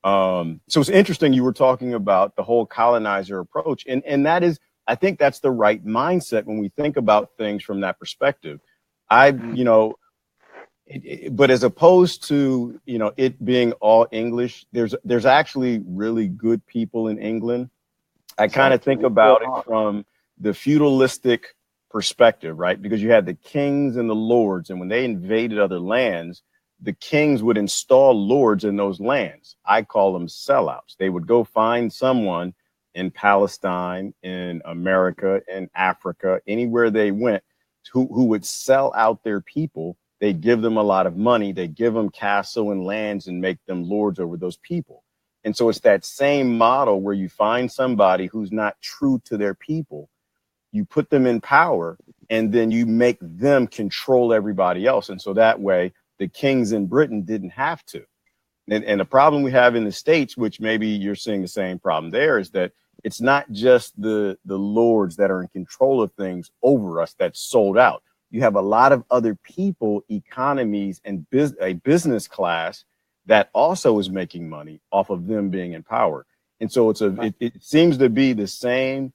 Speaker 1: it's interesting you were talking about the whole colonizer approach, and that is, I think that's the right mindset when we think about things from that perspective. I, you know, but as opposed to it being all English, there's actually really good people in England. I kind of think
Speaker 2: Exactly. They
Speaker 1: about it
Speaker 2: are.
Speaker 1: from the feudalistic perspective, right? Because you had the kings and the lords, and when they invaded other lands, the kings would install lords in those lands. I call them sellouts. They would go find someone in Palestine, in America, in Africa, anywhere they went, who would sell out their people. They give them a lot of money. They give them castle and lands and make them lords over those people. And so it's that same model where you find somebody who's not true to their people, you put them in power, and then you make them control everybody else. And so that way, the kings in Britain didn't have to. And the problem we have in the States, which maybe you're seeing the same problem there, is that it's not just the lords that are in control of things over us that's sold out. You have a lot of other people, economies, and a business class that also is making money off of them being in power. And so it seems to be the same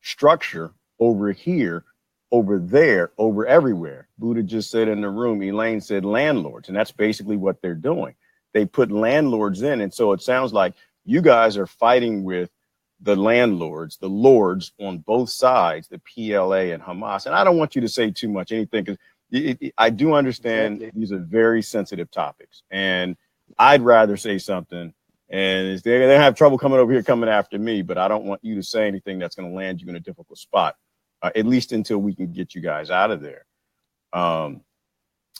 Speaker 1: structure over here, over there, over everywhere. Buddha just said in the room, Elaine said landlords, and that's basically what they're doing. They put landlords in. And so it sounds like you guys are fighting with the landlords, the lords on both sides, the PLA and Hamas. And I don't want you to say too much anything, because I do understand these are very sensitive topics. And I'd rather say something, and they have trouble coming over here, coming after me, but I don't want you to say anything that's going to land you in a difficult spot, at least until we can get you guys out of there.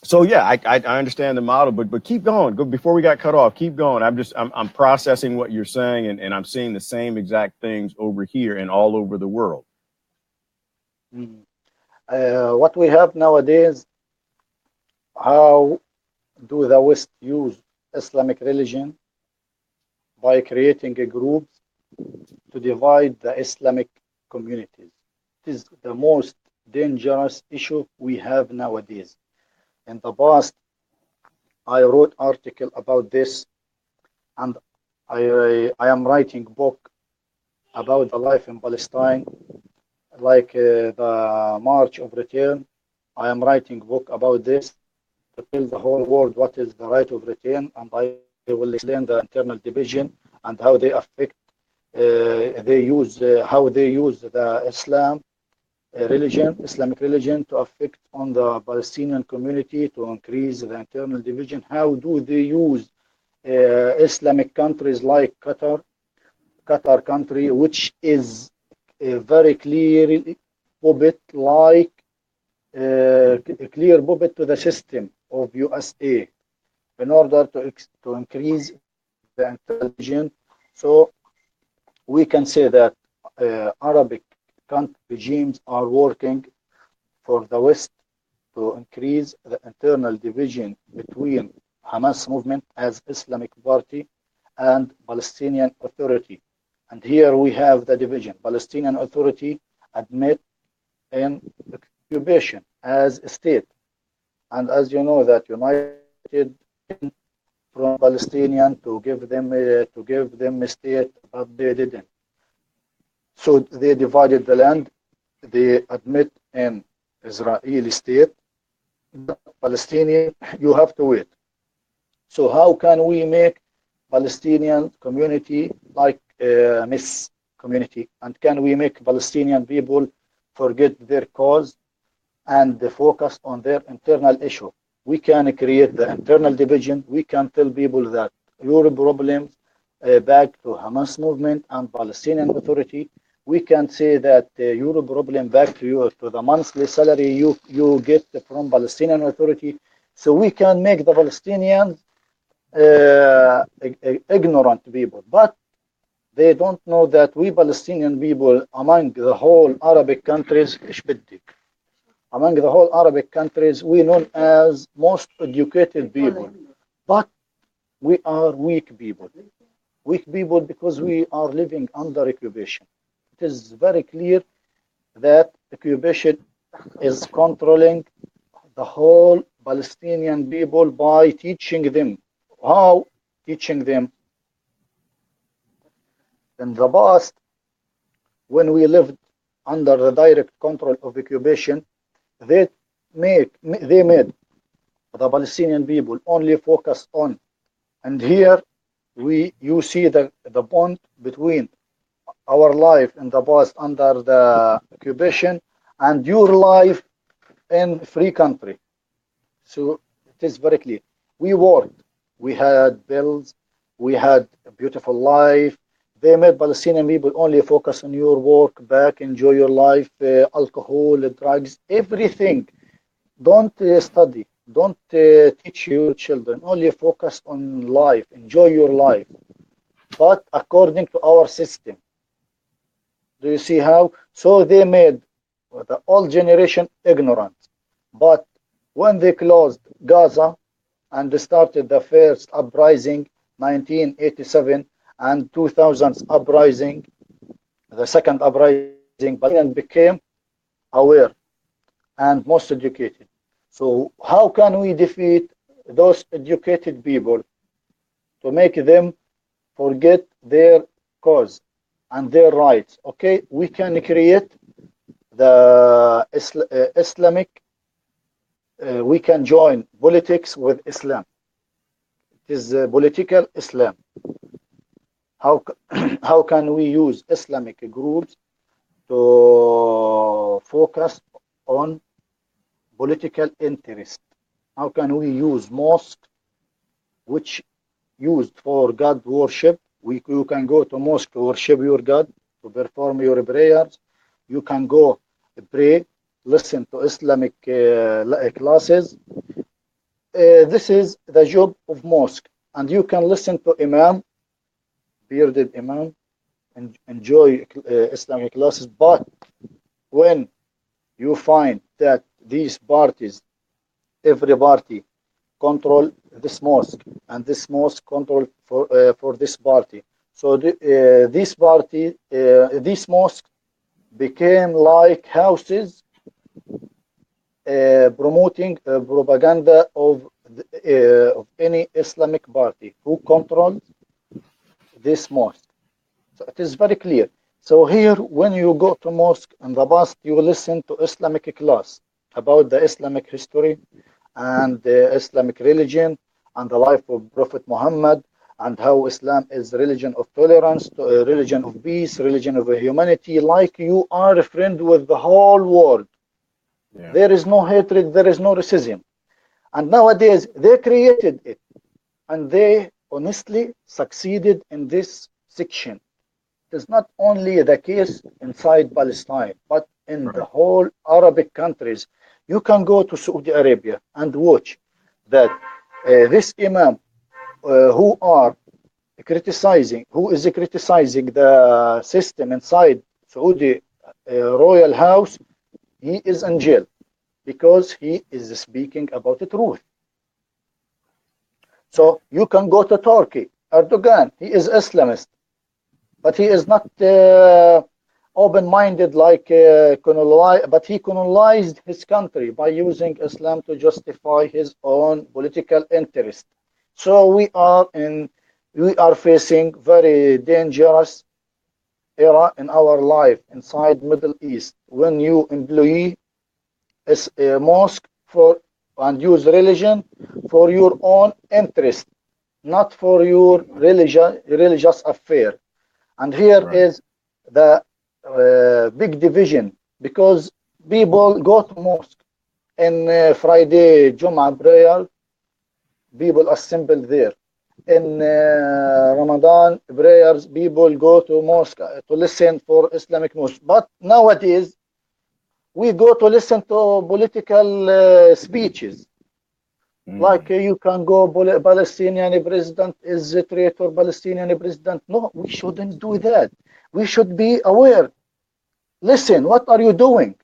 Speaker 1: So yeah, I understand the model, but keep going. Go before we got cut off. Keep going. I'm processing what you're saying, and I'm seeing the same exact things over here and all over the world.
Speaker 2: What we have nowadays, how do the West use Islamic religion by creating a group to divide the Islamic communities? It is the most dangerous issue we have nowadays. In the past, I wrote article about this, and I am writing book about the life in Palestine, like the March of Return. I am writing book about this to tell the whole world what is the right of return, and I will explain the internal division and how they affect, how they use the Islamic religion to affect on the Palestinian community to increase the internal division. How do they use Islamic countries like Qatar country, which is a very clear puppet, like a clear puppet to the system of USA, in order to increase the internal division. So we can say that Arabic regimes are working for the West to increase the internal division between Hamas movement as Islamic party and Palestinian Authority. And here we have the division. Palestinian Authority admit in occupation as a state. And as you know that United from Palestinian to give them a state, but they didn't. So they divided the land. They admit an Israeli state, but Palestinian, you have to wait. So how can we make Palestinian community like Miss community, and can we make Palestinian people forget their cause and focus on their internal issue? We can create the internal division. We can tell people that your problems back to Hamas movement and Palestinian Authority. We can say that your problem back to you, to the monthly salary you get from Palestinian Authority. So we can make the Palestinians ignorant people, but they don't know that we Palestinian people among the whole Arabic countries, among the whole Arabic countries, we known as most educated people, but we are weak people. Weak people because we are living under occupation. It is very clear that occupation is controlling the whole Palestinian people by teaching them. How teaching them? In the past, when we lived under the direct control of occupation, they made the Palestinian people only focus on, and here you see the bond between our life in the past under the occupation and your life in free country. So it is very clear. We worked, we had bills, we had a beautiful life. They made Palestinian people only focus on your work back, enjoy your life, alcohol, drugs, everything. Don't study, don't teach your children, only focus on life, enjoy your life. But according to our system, do you see how? So they made the old generation ignorant. But when they closed Gaza and they started the first uprising, 1987 and 2000s uprising, the second uprising, Palestinians became aware and most educated. So how can we defeat those educated people to make them forget their cause and their rights? Okay, we can create the Islamic, we can join politics with Islam. It is political Islam. How, how can we use Islamic groups to focus on political interest? How can we use mosque, which used for God worship? You can go to mosque to worship your God, to perform your prayers. You can go pray, listen to Islamic classes. This is the job of mosque. And you can listen to Imam, bearded Imam, and enjoy Islamic classes. But when you find that these parties, every party control this mosque, and this mosque control for this party. So this party, this mosque became like houses promoting propaganda of any Islamic party who controls this mosque. So it is very clear. So here, when you go to mosque in the past, you listen to Islamic class about the Islamic history and the Islamic religion and the life of Prophet Muhammad and how Islam is a religion of tolerance, a religion of peace, religion of humanity, like you are a friend with the whole world.
Speaker 1: Yeah.
Speaker 2: There is no hatred, there is no racism. And nowadays, they created it. And they honestly succeeded in this section. It is not only the case inside Palestine, but in the
Speaker 1: Right.
Speaker 2: whole Arabic countries. You can go to Saudi Arabia and watch that this Imam who is criticizing the system inside Saudi royal house, he is in jail because he is speaking about the truth. So you can go to Turkey. Erdogan, he is Islamist, but he is not open-minded like but he colonized his country by using Islam to justify his own political interest. So we are facing very dangerous era in our life inside Middle East when you employ a mosque for and use religion for your own interest, not for your religious affair. And here
Speaker 1: Right.
Speaker 2: is the big division because people go to mosque in Friday Jum'ah prayer, people assemble there. In Ramadan prayers, people go to mosque to listen for Islamic mosque. But nowadays, we go to listen to political speeches. Like
Speaker 1: Mm.
Speaker 2: you can go, Palestinian president is a traitor, Palestinian president. No, we shouldn't do that. We should be aware. Listen, what are you doing?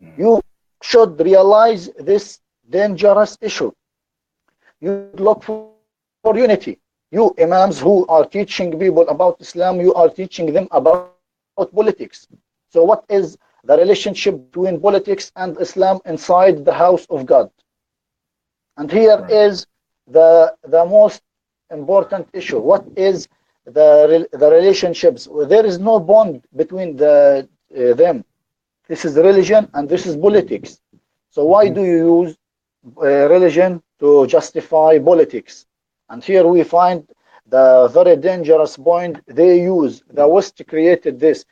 Speaker 1: Mm.
Speaker 2: You should realize this dangerous issue. You should look for unity. You imams who are teaching people about Islam, you are teaching them about politics. So what is the relationship between politics and Islam inside the house of God? And here
Speaker 1: Right.
Speaker 2: is the most important issue. What is the relationships? There is no bond between them. This is religion and this is politics. So why
Speaker 1: Mm-hmm.
Speaker 2: do you use religion to justify politics? And here we find the very dangerous point. They use the West created this.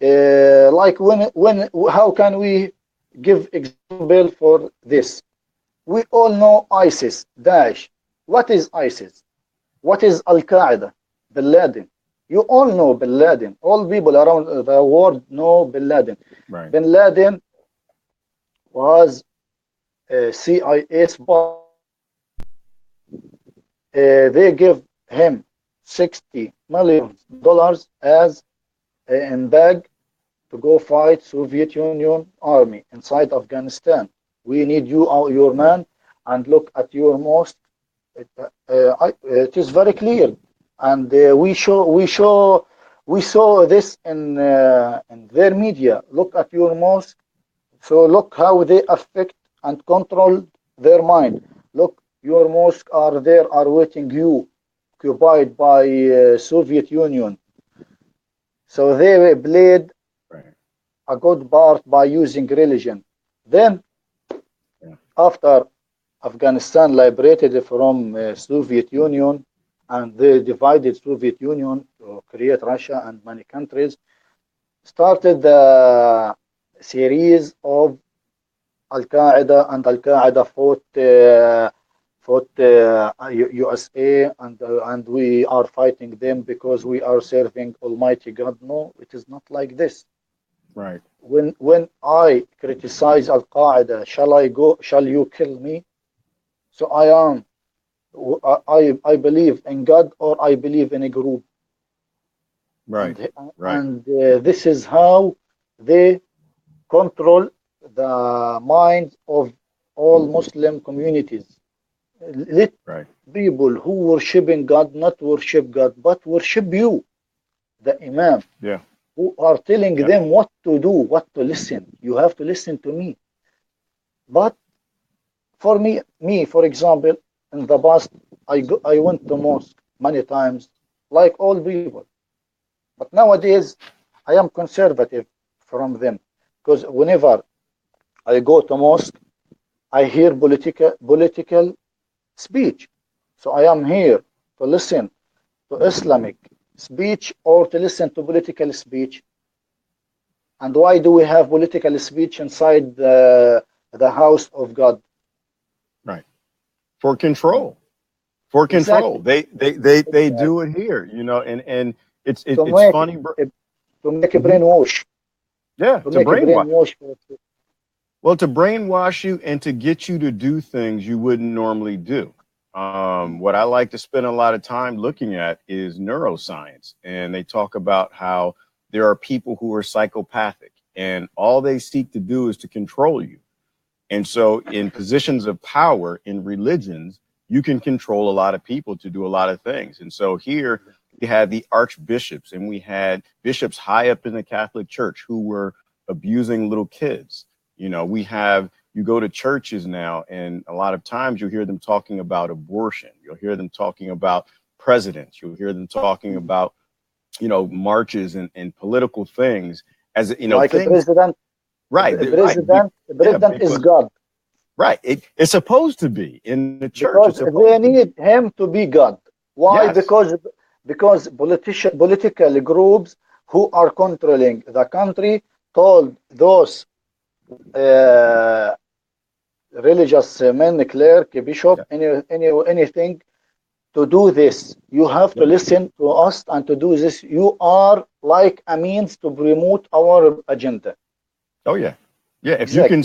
Speaker 2: Like how can we give example for this? We all know ISIS, Daesh. What is ISIS? What is Al Qaeda? Bin Laden. You all know Bin Laden. All people around the world know Bin Laden.
Speaker 1: Right.
Speaker 2: Bin Laden was a CIA spy. They give him $60 million as in bag to go fight Soviet Union army inside Afghanistan. We need you, your
Speaker 1: Right.
Speaker 2: man, and look at your mosque. It is very clear, and we saw this in their media. Look at your mosque. So look how they affect and control their mind. Look, your mosque are there, are waiting you, occupied by Soviet Union. So they played
Speaker 1: Right.
Speaker 2: a good part by using religion. Then,
Speaker 1: Yeah.
Speaker 2: after Afghanistan liberated from Soviet Union, and they divided Soviet Union to create Russia and many countries, started the series of Al Qaeda, and Al Qaeda fought USA, and we are fighting them because we are serving Almighty God. No, it is not like this.
Speaker 1: Right.
Speaker 2: When I criticize Al Qaeda, shall I go? Shall you kill me? So I believe in God, or I believe in a group,
Speaker 1: Right. Right.
Speaker 2: and this is how they control the minds of all Muslim communities. Let
Speaker 1: Right.
Speaker 2: people who worshiping God not worship God, but worship you, the Imam,
Speaker 1: Yeah.
Speaker 2: who are telling
Speaker 1: Yeah.
Speaker 2: them what to do, what to listen. You have to listen to me. But for me, for example, in the past, I went to mosque many times, like all people. But nowadays, I am conservative from them because whenever I go to mosque, I hear political speech. So I am here to listen to Islamic speech or to listen to political speech. And why do we have political speech inside the house of God?
Speaker 1: Right. For control. For control.
Speaker 2: Exactly.
Speaker 1: They
Speaker 2: Exactly.
Speaker 1: do it here, and
Speaker 2: To
Speaker 1: it's
Speaker 2: make
Speaker 1: funny, bro.
Speaker 2: to make a
Speaker 1: Hmm.
Speaker 2: brainwash.
Speaker 1: Yeah,
Speaker 2: To
Speaker 1: to
Speaker 2: make a
Speaker 1: brainwash.
Speaker 2: brainwash.
Speaker 1: Well, to brainwash you and to get you to do things you wouldn't normally do. What I like to spend a lot of time looking at is neuroscience, and they talk about how there are people who are psychopathic, and all they seek to do is to control you. And so, in positions of power in religions, you can control a lot of people to do a lot of things. And so, here we had the archbishops, and we had bishops high up in the Catholic Church who were abusing little kids. We have, you go to churches now, and a lot of times you'll hear them talking about abortion. You'll hear them talking about presidents. You'll hear them talking about, marches and political things as,
Speaker 2: Like a
Speaker 1: things.
Speaker 2: president,
Speaker 1: Right. Right.
Speaker 2: a
Speaker 1: Yeah.
Speaker 2: president is
Speaker 1: Because
Speaker 2: God
Speaker 1: right. It's supposed to be in the church.
Speaker 2: because
Speaker 1: It's
Speaker 2: they
Speaker 1: supposed to be.
Speaker 2: need him to be God. Why?
Speaker 1: Yes.
Speaker 2: Because political groups who are controlling the country told those uh, religious men, clerk, bishop,
Speaker 1: Yeah.
Speaker 2: anything to do this. You have to
Speaker 1: Yep.
Speaker 2: listen to us and to do this. You are like a means to promote our agenda.
Speaker 1: Oh yeah. Yeah.
Speaker 2: Exactly.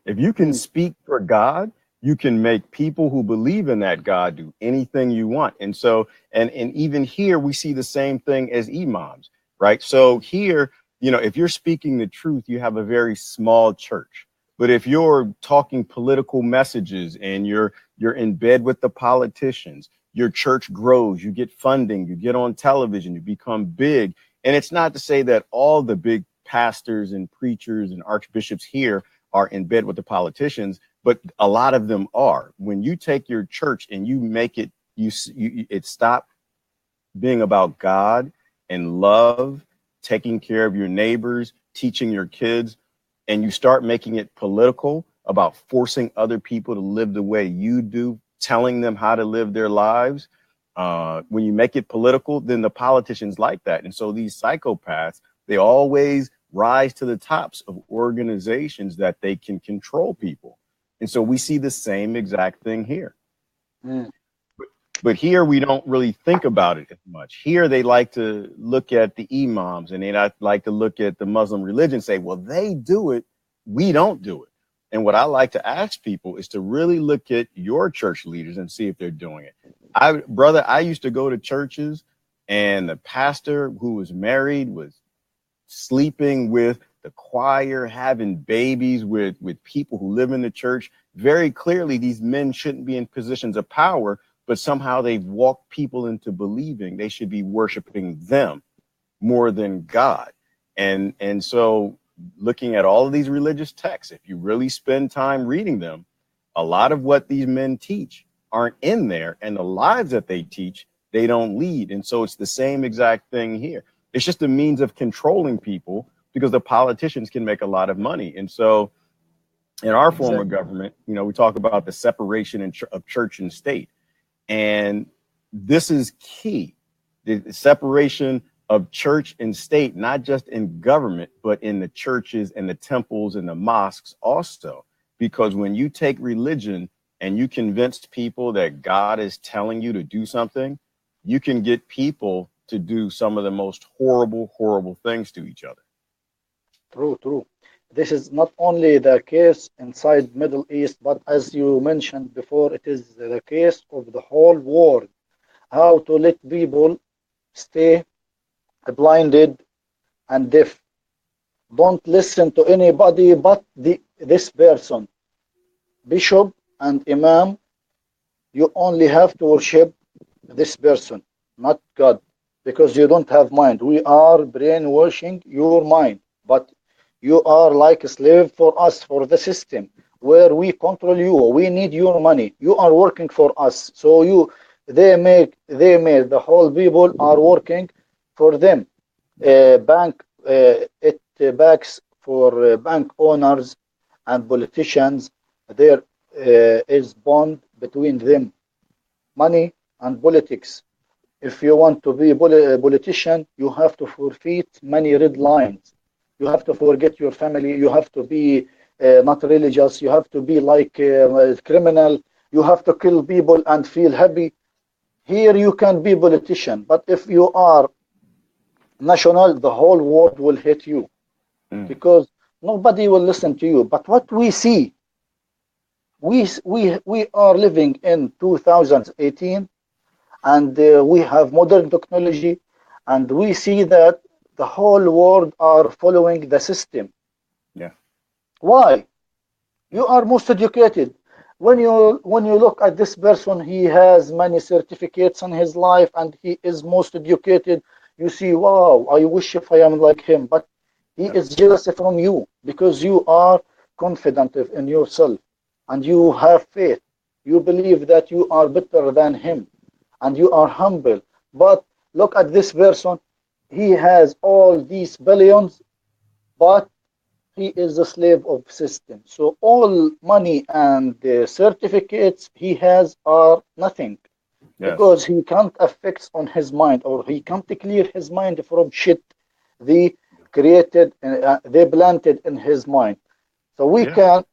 Speaker 1: If you can
Speaker 2: Mm.
Speaker 1: speak for God, you can make people who believe in that God do anything you want. And so, and even here we see the same thing as imams, right? So here, if you're speaking the truth, you have a very small church. But if you're talking political messages and you're in bed with the politicians, your church grows, you get funding, you get on television, you become big. And it's not to say that all the big pastors and preachers and archbishops here are in bed with the politicians, but a lot of them are. When you take your church and you make it, it stop being about God and love, taking care of your neighbors, teaching your kids, and you start making it political about forcing other people to live the way you do, telling them how to live their lives. When you make it political, then the politicians like that. And so these psychopaths They always rise to the tops of organizations that they can control people. And so we see the same exact thing here.
Speaker 2: mm,
Speaker 1: But here we don't really think about it as much. Here they like to look at the imams and they not like to look at the Muslim religion and say, well, they do it, we don't do it. And what I like to ask people is to really look at your church leaders and see if they're doing it. I used to go to churches and the pastor who was married was sleeping with the choir, having babies with people who live in the church. Very clearly, these men shouldn't be in positions of power, but somehow they've walked people into believing they should be worshiping them more than God. And so looking at all of these religious texts, if you really spend time reading them, a lot of what these men teach aren't in there, and the lives that they teach, they don't lead. And so it's the same exact thing here. It's just a means of controlling people because the politicians can make a lot of money. And so in our form of
Speaker 2: exactly.
Speaker 1: government, we talk about the separation of church and state. And this is key, the separation of church and state, not just in government, but in the churches and the temples and the mosques also. Because when you take religion and you convince people that God is telling you to do something, you can get people to do some of the most horrible, horrible things to each other.
Speaker 2: True, true. This is not only the case inside Middle East, but as you mentioned before, it is the case of the whole world. How to let people stay blinded and deaf. Don't listen to anybody but this person. Bishop and Imam, you only have to worship this person, not God, because you don't have mind. We are brainwashing your mind, but you are like a slave for us, for the system, where we control you. We need your money. You are working for us, so they made the whole people are working for them. It backs for bank owners and politicians. There is bond between them, money and politics. If you want to be a politician, you have to forfeit many red lines. You have to forget your family. You have to be not religious. You have to be like a criminal. You have to kill people and feel happy. Here you can be politician, but if you are national, the whole world will hate you
Speaker 1: Mm,
Speaker 2: because nobody will listen to you. But what we see, we are living in 2018, and we have modern technology, and we see that the whole world are following the system.
Speaker 1: yeah,
Speaker 2: Why? You are most educated. When you look at this person, he has many certificates in his life and he is most educated. You see, wow, I wish if I am like him. But he
Speaker 1: yeah,
Speaker 2: is jealous from you because you are confident in yourself and you have faith. You believe that you are better than him and you are humble. But look at this person. He has all these billions, but he is a slave of system. So all money and the certificates he has are nothing
Speaker 1: yes,
Speaker 2: because he can't affect on his mind, or he can't clear his mind from shit they they planted in his mind. So we
Speaker 1: yeah,
Speaker 2: can,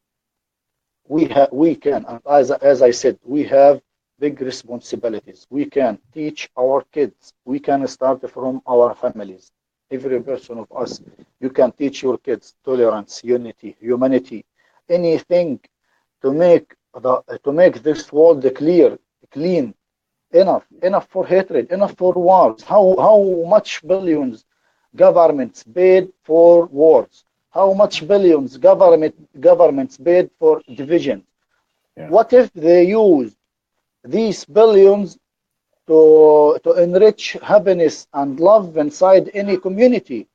Speaker 2: we can, and as I said, we have big responsibilities. We can teach our kids. We can start from our families. Every person of us, you can teach your kids tolerance, unity, humanity, anything to make this world clear, clean. Enough for hatred, enough for wars. How much billions governments paid for wars? How much billions governments paid for division?
Speaker 1: yeah,
Speaker 2: What if they use these billions to enrich happiness and love inside any community?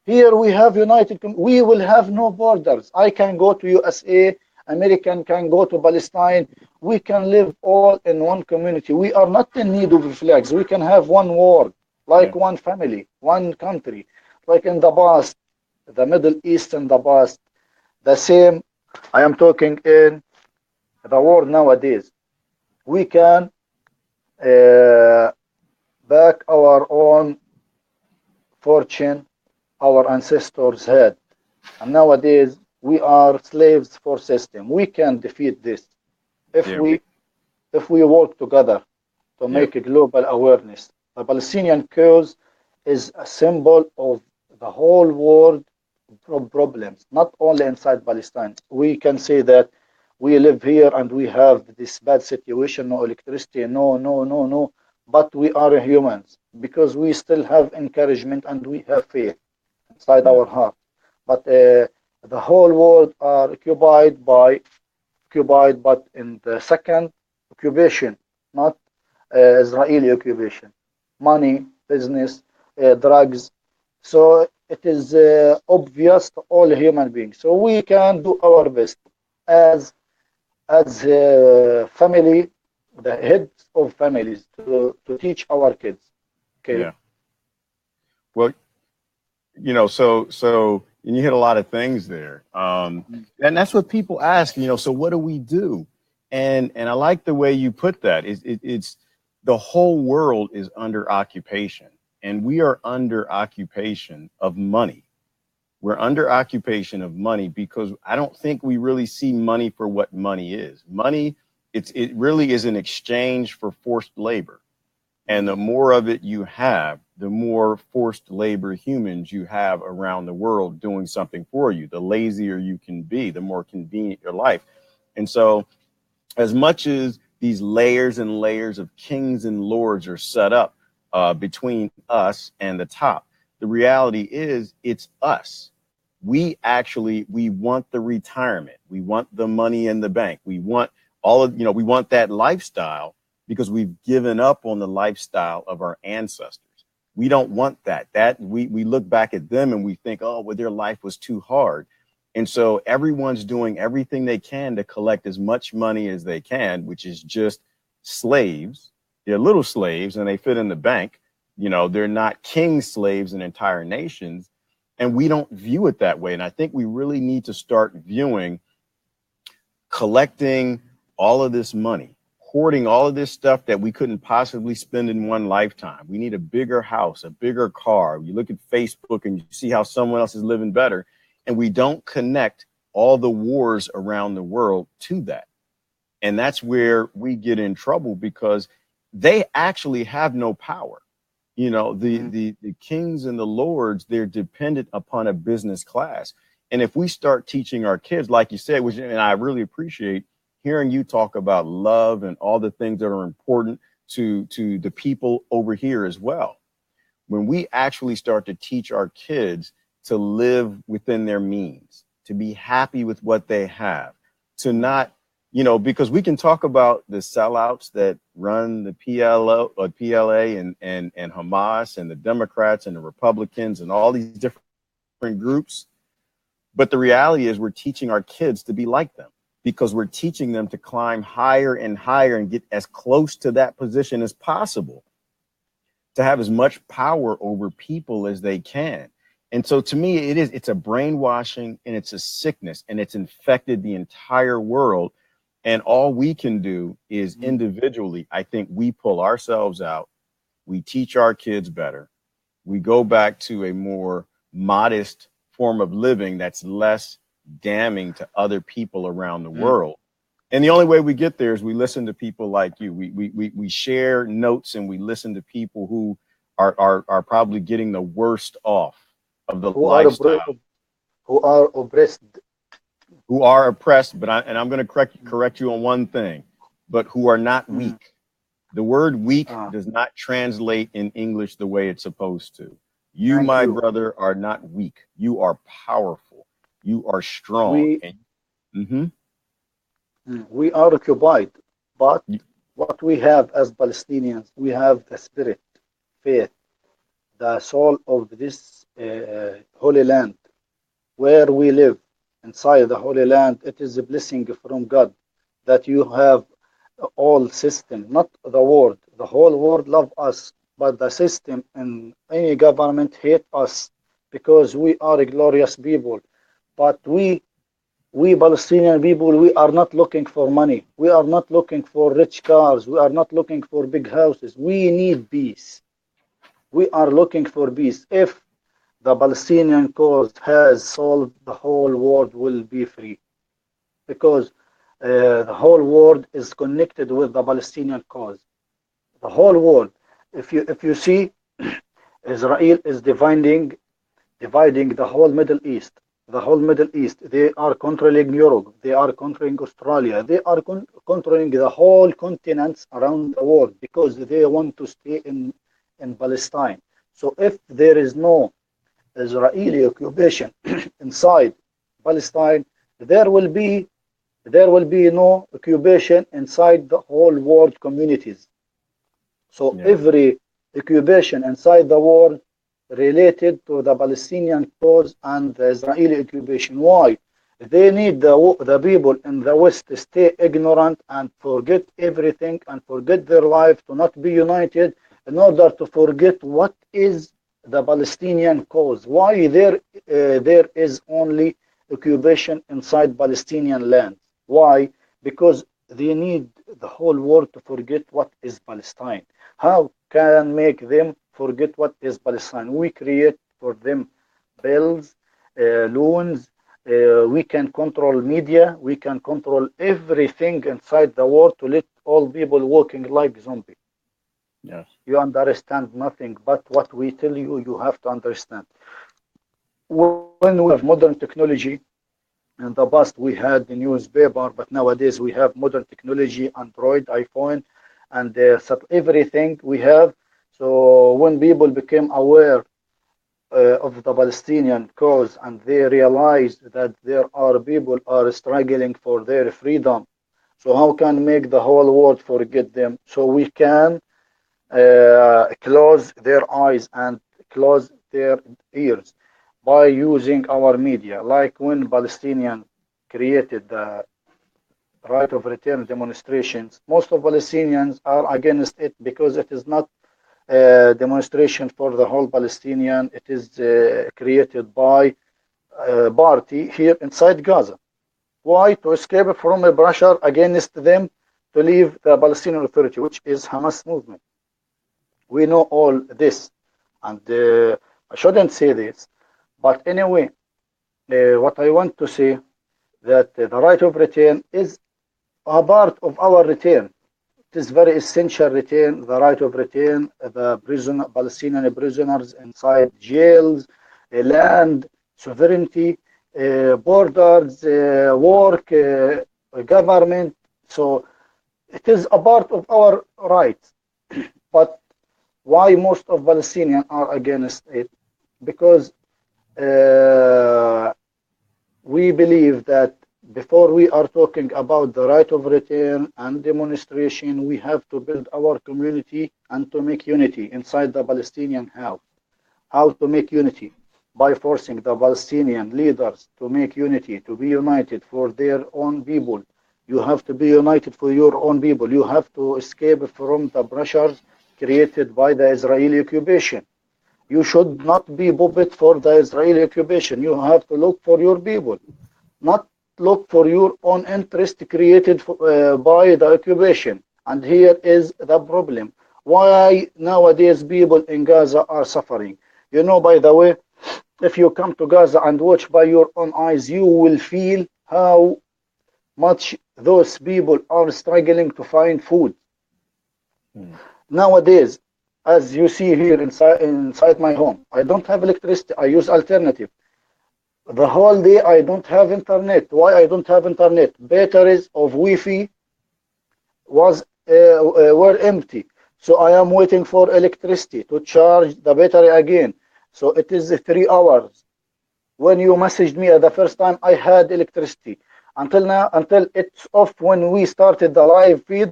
Speaker 2: Here we have united. We will have no borders. I can go to USA. American can go to Palestine. We can live all in one community. We are not in need of flags. We can have one world,
Speaker 1: yeah,
Speaker 2: like one family, one country, like in the past, the Middle East in the past. The same. I am talking in the world nowadays. We can uh, back our own fortune our ancestors had. And nowadays, we are slaves for system. We can defeat this if
Speaker 1: Yeah.
Speaker 2: we work together to
Speaker 1: Yeah.
Speaker 2: make a global awareness. The Palestinian cause is a symbol of the whole world problems, not only inside Palestine. We can say that we live here and we have this bad situation, no electricity, no, but we are humans because we still have encouragement and we have faith inside
Speaker 1: Yeah.
Speaker 2: our heart. But the whole world are occupied, but in the second occupation, not Israeli occupation, money, business, drugs. So it is obvious to all human beings. So we can do our best as family, the heads of families, to teach our kids. Okay.
Speaker 1: Yeah. Well, and you hit a lot of things there. And that's what people ask, so what do we do? And I like the way you put that. It's the whole world is under occupation, and we are under occupation of money. We're under occupation of money because I don't think we really see money for what money is. Money, it really is an exchange for forced labor. And the more of it you have, the more forced labor humans you have around the world doing something for you. The lazier you can be, the more convenient your life. And so, as much as these layers and layers of kings and lords are set up between us and the top, the reality is it's us. We want the retirement. We want the money in the bank. We want we want that lifestyle because we've given up on the lifestyle of our ancestors. We don't want that. We look back at them and we think, oh, well, their life was too hard. And so everyone's doing everything they can to collect as much money as they can, which is just slaves. They're little slaves and they fit in the bank. They're not king slaves in entire nations. And we don't view it that way. And I think we really need to start viewing collecting all of this money, hoarding all of this stuff that we couldn't possibly spend in one lifetime. We need a bigger house, a bigger car. You look at Facebook and you see how someone else is living better, and we don't connect all the wars around the world to that. And that's where we get in trouble because they actually have no power. The kings and the lords, they're dependent upon a business class. And if we start teaching our kids, like you said, and I really appreciate hearing you talk about love and all the things that are important to the people over here as well. When we actually start to teach our kids to live within their means, to be happy with what they have, to not, because we can talk about the sellouts that run the PLA and Hamas and the Democrats and the Republicans and all these different groups. But the reality is we're teaching our kids to be like them because we're teaching them to climb higher and higher and get as close to that position as possible, to have as much power over people as they can. And so to me, it's a brainwashing and it's a sickness and it's infected the entire world. And all we can do is individually, I think we pull ourselves out. We teach our kids better. We go back to a more modest form of living that's less damning to other people around the world. And the only way we get there is we listen to people like you. We share notes and we listen to people who are probably getting the worst off of the
Speaker 2: Who are
Speaker 1: lifestyle,
Speaker 2: who are oppressed.
Speaker 1: who are oppressed. But I'm going to correct you on one thing, but who are not weak. The word weak does not translate in English the way it's supposed to. You,
Speaker 2: Thank
Speaker 1: my
Speaker 2: you.
Speaker 1: brother, are not weak. You are powerful. You are strong.
Speaker 2: We
Speaker 1: And
Speaker 2: we are occupied, but what we have as Palestinians, we have the spirit, faith, the soul of this holy land where we live inside the holy land. It is a blessing from God that you have all system, not the world. The whole world love us, but the system and any government hate us because we are a glorious people. But we Palestinian people, we are not looking for money. We are not looking for rich cars. We are not looking for big houses. We need peace. We are looking for peace. If the Palestinian cause has solved, the whole world will be free because the whole world is connected with the Palestinian cause. The whole world. If you see, Israel is dividing the whole Middle East. The whole Middle East. They are controlling Europe. They are controlling Australia. They are controlling the whole continents around the world because they want to stay in Palestine. So if there is no Israeli occupation inside Palestine, there will be there will be no occupation inside the whole world communities. So
Speaker 1: Yeah.
Speaker 2: every occupation inside the world related to the Palestinian cause and the Israeli occupation. Why? They need the people in the West to stay ignorant and forget everything and forget their life to not be united in order to forget what is the Palestinian cause. Why there is only occupation inside Palestinian land? Why? Because they need the whole world to forget what is Palestine. How can make them forget what is Palestine? We create for them bills, loans. We can control media. We can control everything inside the world to let all people walking like zombie.
Speaker 1: Yes.
Speaker 2: You understand nothing but what we tell you. You have to understand. When we have modern technology, in the past we had the newspaper, but nowadays we have modern technology, Android, iPhone, and everything we have. So when people became aware of the Palestinian cause and they realized that there are people are struggling for their freedom, so how can make the whole world forget them? So we can close their eyes and close their ears by using our media, like when Palestinian created the right of return demonstrations. Most of Palestinians are against it because it is not a demonstration for the whole Palestinian. It is created by a party here inside Gaza. Why? To escape from a pressure against them to leave the Palestinian Authority, which is Hamas movement. We know all this, and I shouldn't say this, but anyway, what I want to say that the right of return is a part of our return. It is very essential return, the right of return, the Palestinian prisoners inside jails, land, sovereignty, borders, work, government. So it is a part of our rights. But why most of Palestinians are against it? Because uh, we believe that before we are talking about the right of return and demonstration, we have to build our community and to make unity inside the Palestinian house. How to make unity? By forcing the Palestinian leaders to make unity, to be united for their own people. You have to be united for your own people. You have to escape from the pressures created by the Israeli occupation. You should not be puppet for the Israeli occupation. You have to look for your people, not look for your own interest created by the occupation. And here is the problem. Why nowadays people in Gaza are suffering? You know, by the way, if you come to Gaza and watch by your own eyes, you will feel how much those people are struggling to find food.
Speaker 1: Mm.
Speaker 2: Nowadays, as you see here inside my home, I don't have electricity. I use alternative. The whole day I don't have internet. Why I don't have internet? Batteries of Wi-Fi were empty. So I am waiting for electricity to charge the battery again. So it is 3 hours. When you messaged me the first time, I had electricity. Until now, until it's off when we started the live feed,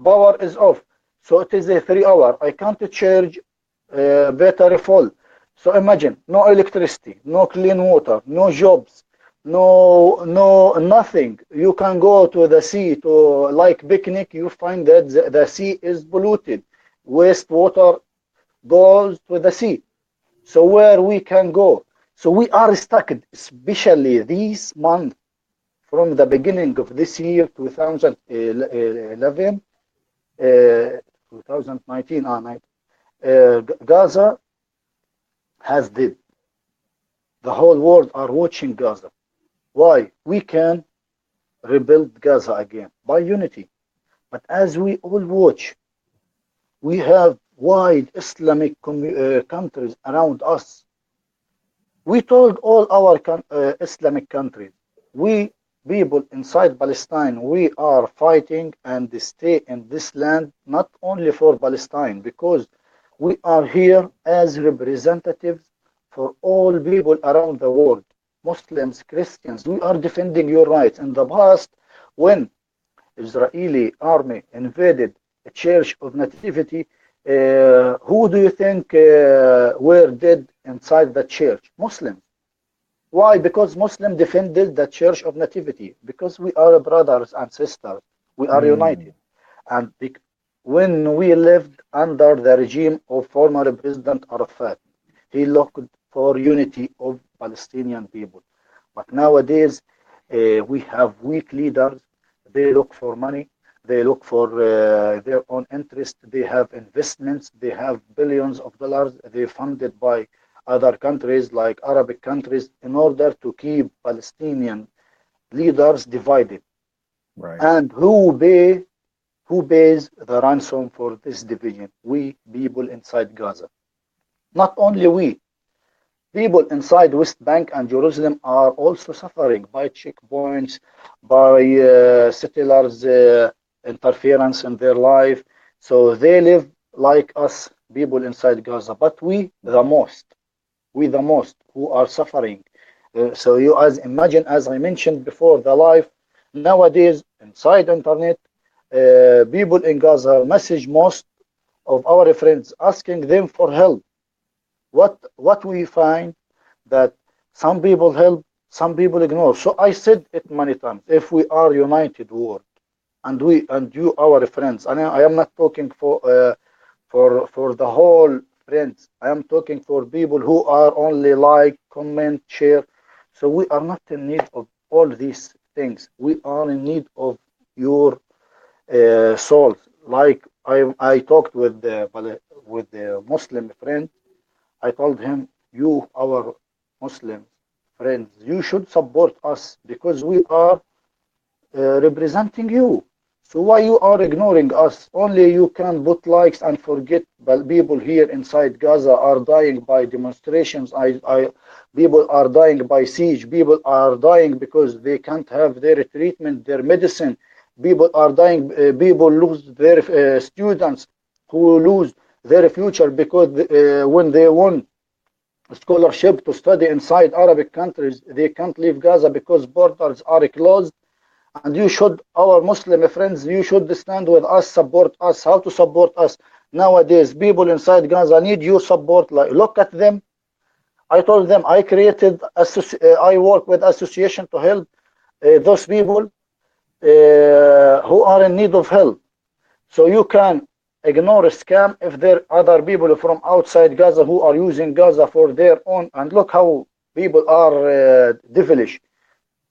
Speaker 2: power is off. So it is a 3 hour. I can't charge battery full. So imagine no electricity, no clean water, no jobs, no nothing. You can go to the sea to like picnic. You find that the sea is polluted. Wastewater goes to the sea. So where we can go? So we are stuck, especially this month from the beginning of this year, 2011, 2019, Gaza has did. The whole world are watching Gaza. Why? We can rebuild Gaza again by unity. But as we all watch, we have wide Islamic countries around us. We told all our Islamic countries, we people inside Palestine, we are fighting and stay in this land not only for Palestine, because we are here as representatives for all people around the world, Muslims, Christians. We are defending your rights. In the past, when Israeli army invaded a church of nativity, who do you think were dead inside the church? Muslims. Why? Because Muslims defended the church of nativity. Because we are brothers and sisters. We are
Speaker 1: Mm.
Speaker 2: united. And when we lived under the regime of former President Arafat, he looked for unity of Palestinian people. But nowadays, we have weak leaders. They look for money. They look for their own interest. They have investments. They have billions of dollars. They funded by other countries like Arabic countries in order to keep Palestinian leaders divided.
Speaker 1: Right.
Speaker 2: And who pays the ransom for this division? We people inside Gaza. Not only we, people inside West Bank and Jerusalem are also suffering by checkpoints, by settlers' interference in their life. So they live like us, people inside Gaza. But we the most who are suffering. So you as imagine, as I mentioned before, the life nowadays inside internet, people in Gaza message most of our friends asking them for help. What we find that some people help, some people ignore. So I said it many times. If we are united world, and we and you, our friends, and I am not talking for the whole friends. I am talking for people who are only like, comment, share. So we are not in need of all these things. We are in need of your souls. Like I talked with the Muslim friend. I told him, you, our Muslim friends, you should support us because we are representing you. So why you are ignoring us? Only you can put likes and forget. But people here inside Gaza are dying by demonstrations. People are dying by siege. People are dying because they can't have their treatment, their medicine. People are dying. People lose their students who lose their future because when they won scholarship to study inside Arabic countries, they can't leave Gaza because borders are closed. And you should, our Muslim friends, you should stand with us, support us. How to support us? Nowadays, people inside Gaza need your support. Like, look at them. I told them I work with association to help those people who are in need of help. So you can ignore a scam if there are other people from outside Gaza who are using Gaza for their own. And look how people are devilish.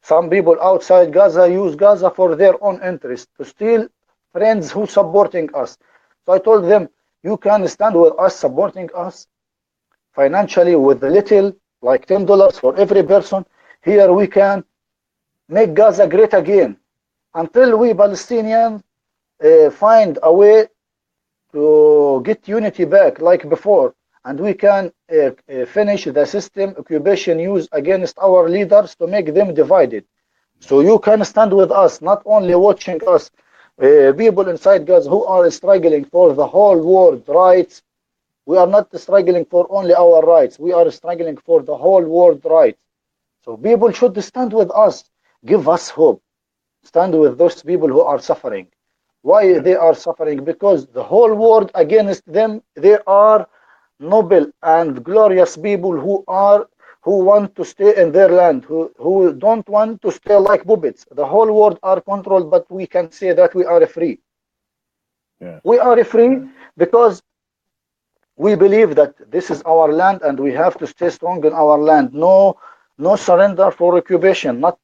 Speaker 2: Some people outside Gaza use Gaza for their own interest to steal friends who supporting us. So I told them, you can stand with us supporting us financially with a little, like $10 for every person. Here we can make Gaza great again until we Palestinians find a way to get unity back like before, and we can finish the system occupation used against our leaders to make them divided. So you can stand with us, not only watching us, people inside Gaza who are struggling for the whole world rights. We are not struggling for only our rights. We are struggling for the whole world rights. So people should stand with us, give us hope, stand with those people who are suffering. Why
Speaker 1: Yeah.
Speaker 2: they are suffering? Because the whole world against them, they are noble and glorious people who want to stay in their land, who don't want to stay like puppets. The whole world are controlled, but we can say that we are free.
Speaker 1: Yes.
Speaker 2: We are free because we believe that this is our land and we have to stay strong in our land. No surrender for occupation. Not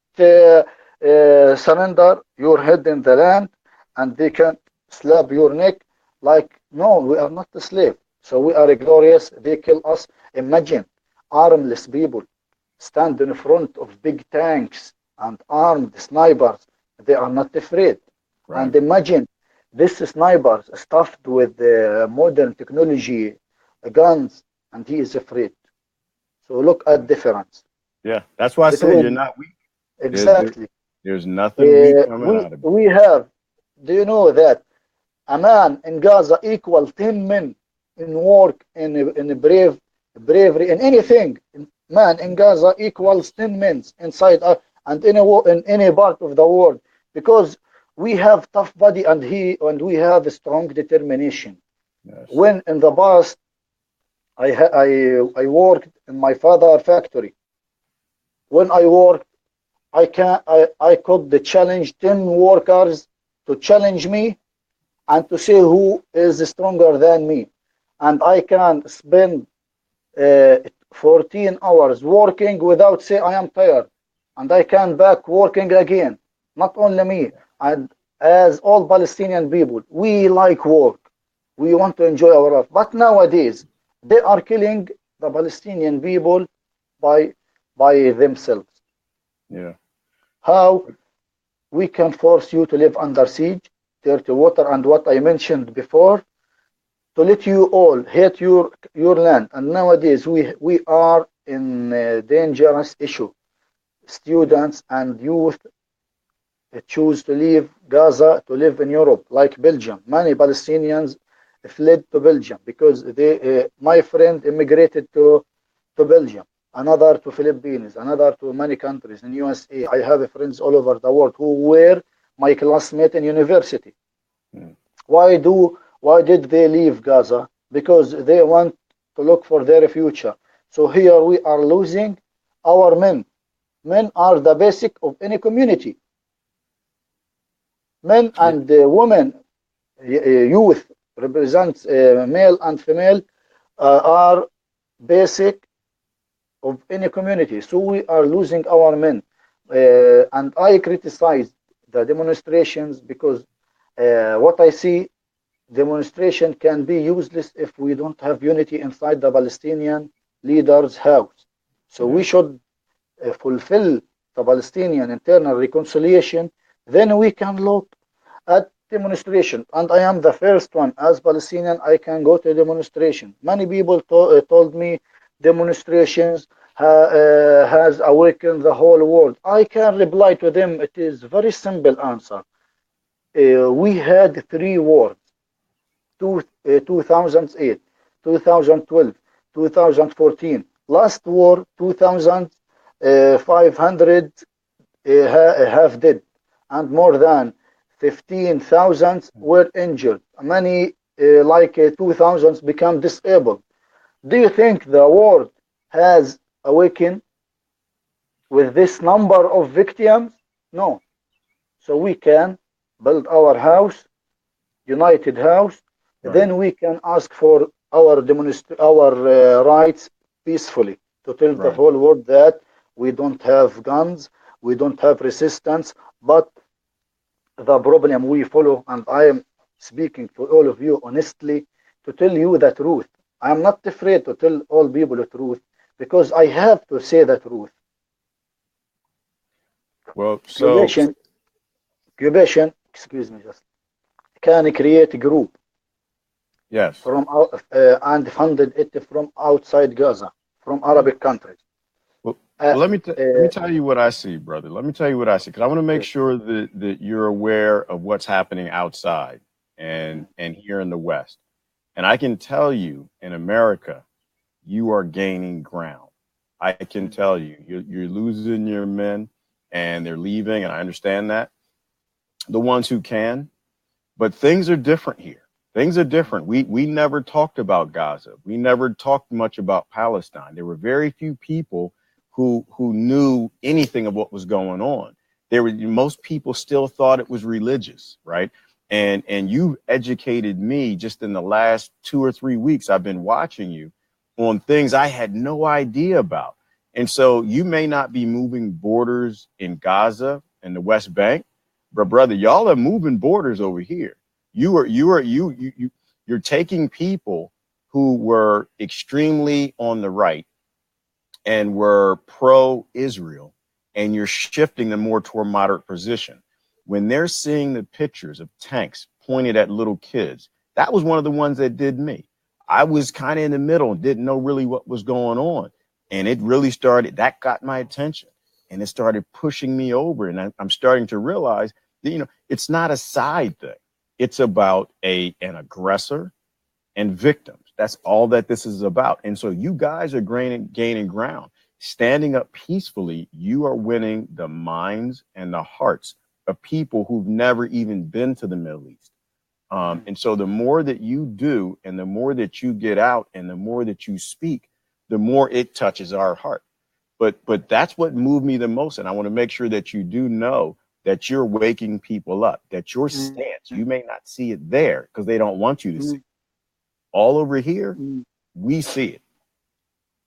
Speaker 2: surrender your head in the land and they can slap your neck. Like, no, we are not a slave. So we are glorious. They kill us. Imagine. armless people stand in front of big tanks and armed snipers. They are not afraid.
Speaker 1: Right.
Speaker 2: And imagine this snipers stuffed with modern technology guns, and he is afraid. So look at difference
Speaker 1: Yeah. That's why I said you're
Speaker 2: between
Speaker 1: not weak. There, there,
Speaker 2: exactly.
Speaker 1: there's nothing weak coming
Speaker 2: We
Speaker 1: out of you.
Speaker 2: we have. Do you know that a man in Gaza equal 10 men in work in bravery in anything? Man in Gaza equals 10 men inside and in any part of the world because we have tough body and we have a strong determination.
Speaker 1: Yes.
Speaker 2: When in the past I worked in my father factory. When I worked, I could challenge 10 workers to challenge me and to see who is stronger than me. And I can spend 14 hours working without say I am tired. And I can back working again. Not only me, and as all Palestinian people, we like work. We want to enjoy our life. But nowadays, they are killing the Palestinian people by by themselves.
Speaker 1: Yeah.
Speaker 2: How we can force you to live under siege, dirty water, and what I mentioned before, to let you all hate your land. And nowadays we are in a dangerous issue. Students and youth choose to leave Gaza to live in Europe, like Belgium. Many Palestinians fled to Belgium because my friend immigrated to Belgium, another to Philippines, another to many countries in USA. I have friends all over the world who were my classmate in university.
Speaker 1: Mm.
Speaker 2: Why did they leave Gaza? Because they want to look for their future. So here we are losing our men. Men are the basic of any community. Men
Speaker 1: Yeah.
Speaker 2: and women, youth represents male and female are basic of any community. So we are losing our men. And I criticize the demonstrations because what I see, demonstration can be useless if we don't have unity inside the Palestinian leader's house. So we
Speaker 1: Yeah.
Speaker 2: should fulfill the Palestinian internal reconciliation, then we can look at demonstration. And I am the first one as Palestinian. I can go to demonstration. Many people told me demonstrations has awakened the whole world. I can reply to them. It is very simple answer. We had 3 wars: 2008, 2012, 2014. Last war, 2,500 have dead, and more than 15,000 were injured. Many, like 2,000, become disabled. Do you think the world has awakened with this number of victims? No. So we can build our house, united house,
Speaker 1: Right.
Speaker 2: then we can ask for our rights peacefully to tell the
Speaker 1: Right.
Speaker 2: whole world that we don't have guns, we don't have resistance, but the problem we follow, and I am speaking to all of you honestly to tell you the truth. I am not afraid to tell all people the truth because I have to say the truth.
Speaker 1: Well, so
Speaker 2: Occupation, occupation, excuse me, just can create a group
Speaker 1: yes.
Speaker 2: from and funded it from outside Gaza, from
Speaker 1: Yeah.
Speaker 2: Arabic countries.
Speaker 1: Well,
Speaker 2: Uh,
Speaker 1: let me
Speaker 2: uh,
Speaker 1: tell you what I see, brother. Let me tell you what I see, because I want to make
Speaker 2: okay.
Speaker 1: sure that you're aware of what's happening outside
Speaker 2: Mhm.
Speaker 1: and here in the West. And I can tell you, in America, you are gaining ground. I can
Speaker 2: Mhm.
Speaker 1: tell you, you're losing your men, and they're leaving, and I understand that. The ones who can, but things are different here. Things are different. We never talked about Gaza. We never talked much about Palestine. There were very few people who knew anything of what was going on. There were most people still thought it was religious, right? And you educated me just in the last 2 or 3 weeks. I've been watching you on things I had no idea about. And so you may not be moving borders in Gaza and the West Bank, but brother, y'all are moving borders over here. You're taking people who were extremely on the right and were pro-Israel, and you're shifting them more toward moderate position. When they're seeing the pictures of tanks pointed at little kids, that was one of the ones that did me. I was kind of in the middle and didn't know really what was going on. And it really started, that got my attention, and it started pushing me over. And I'm starting to realize that, it's not a side thing. It's about an aggressor and victims. That's all that this is about. And so you guys are gaining ground. Standing up peacefully, you are winning the minds and the hearts of people who've never even been to the Middle East. And so the more that you do, and the more that you get out, and the more that you speak, the more it touches our heart. But that's what moved me the most. And I want to make sure that you do know that you're waking people up, that your stance, you may not see it there because they don't want you to see it. All over here, we see it.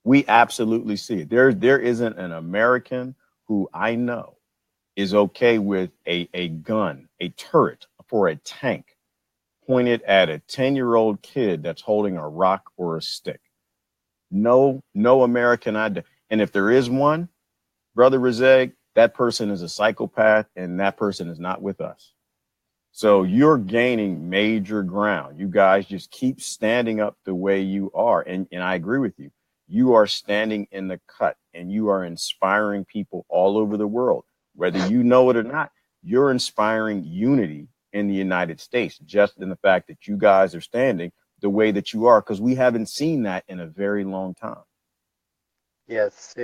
Speaker 1: We absolutely see it. There isn't an American who I know is okay with a gun, a turret for a tank pointed at a 10-year-old kid that's holding a rock or a stick. No American idea. And if there is one, Brother Rezeg, that person is a psychopath, and that person is not with us. So you're gaining major ground. You guys just keep standing up the way you are. And I agree with you. You are standing in the cut, and you are inspiring people all over the world. Whether you know it or not, you're inspiring unity in the United States, just in the fact that you guys are standing the way that you are, because we haven't seen that in a very long time.
Speaker 2: Yes.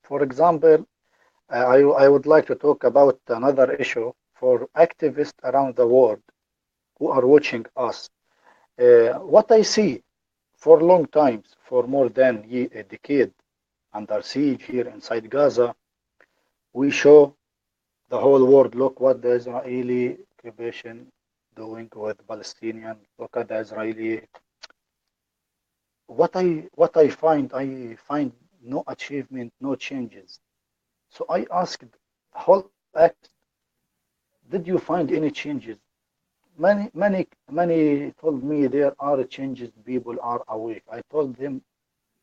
Speaker 2: For example, I would like to talk about another issue for activists around the world who are watching us. What I see for long times, for more than a decade, under siege here inside Gaza, we show the whole world, look what the Israeli occupation doing with Palestinian. Look at the Israeli. What I find no achievement, no changes. So I asked the whole act, did you find any changes? Many told me there are changes, people are awake. I told them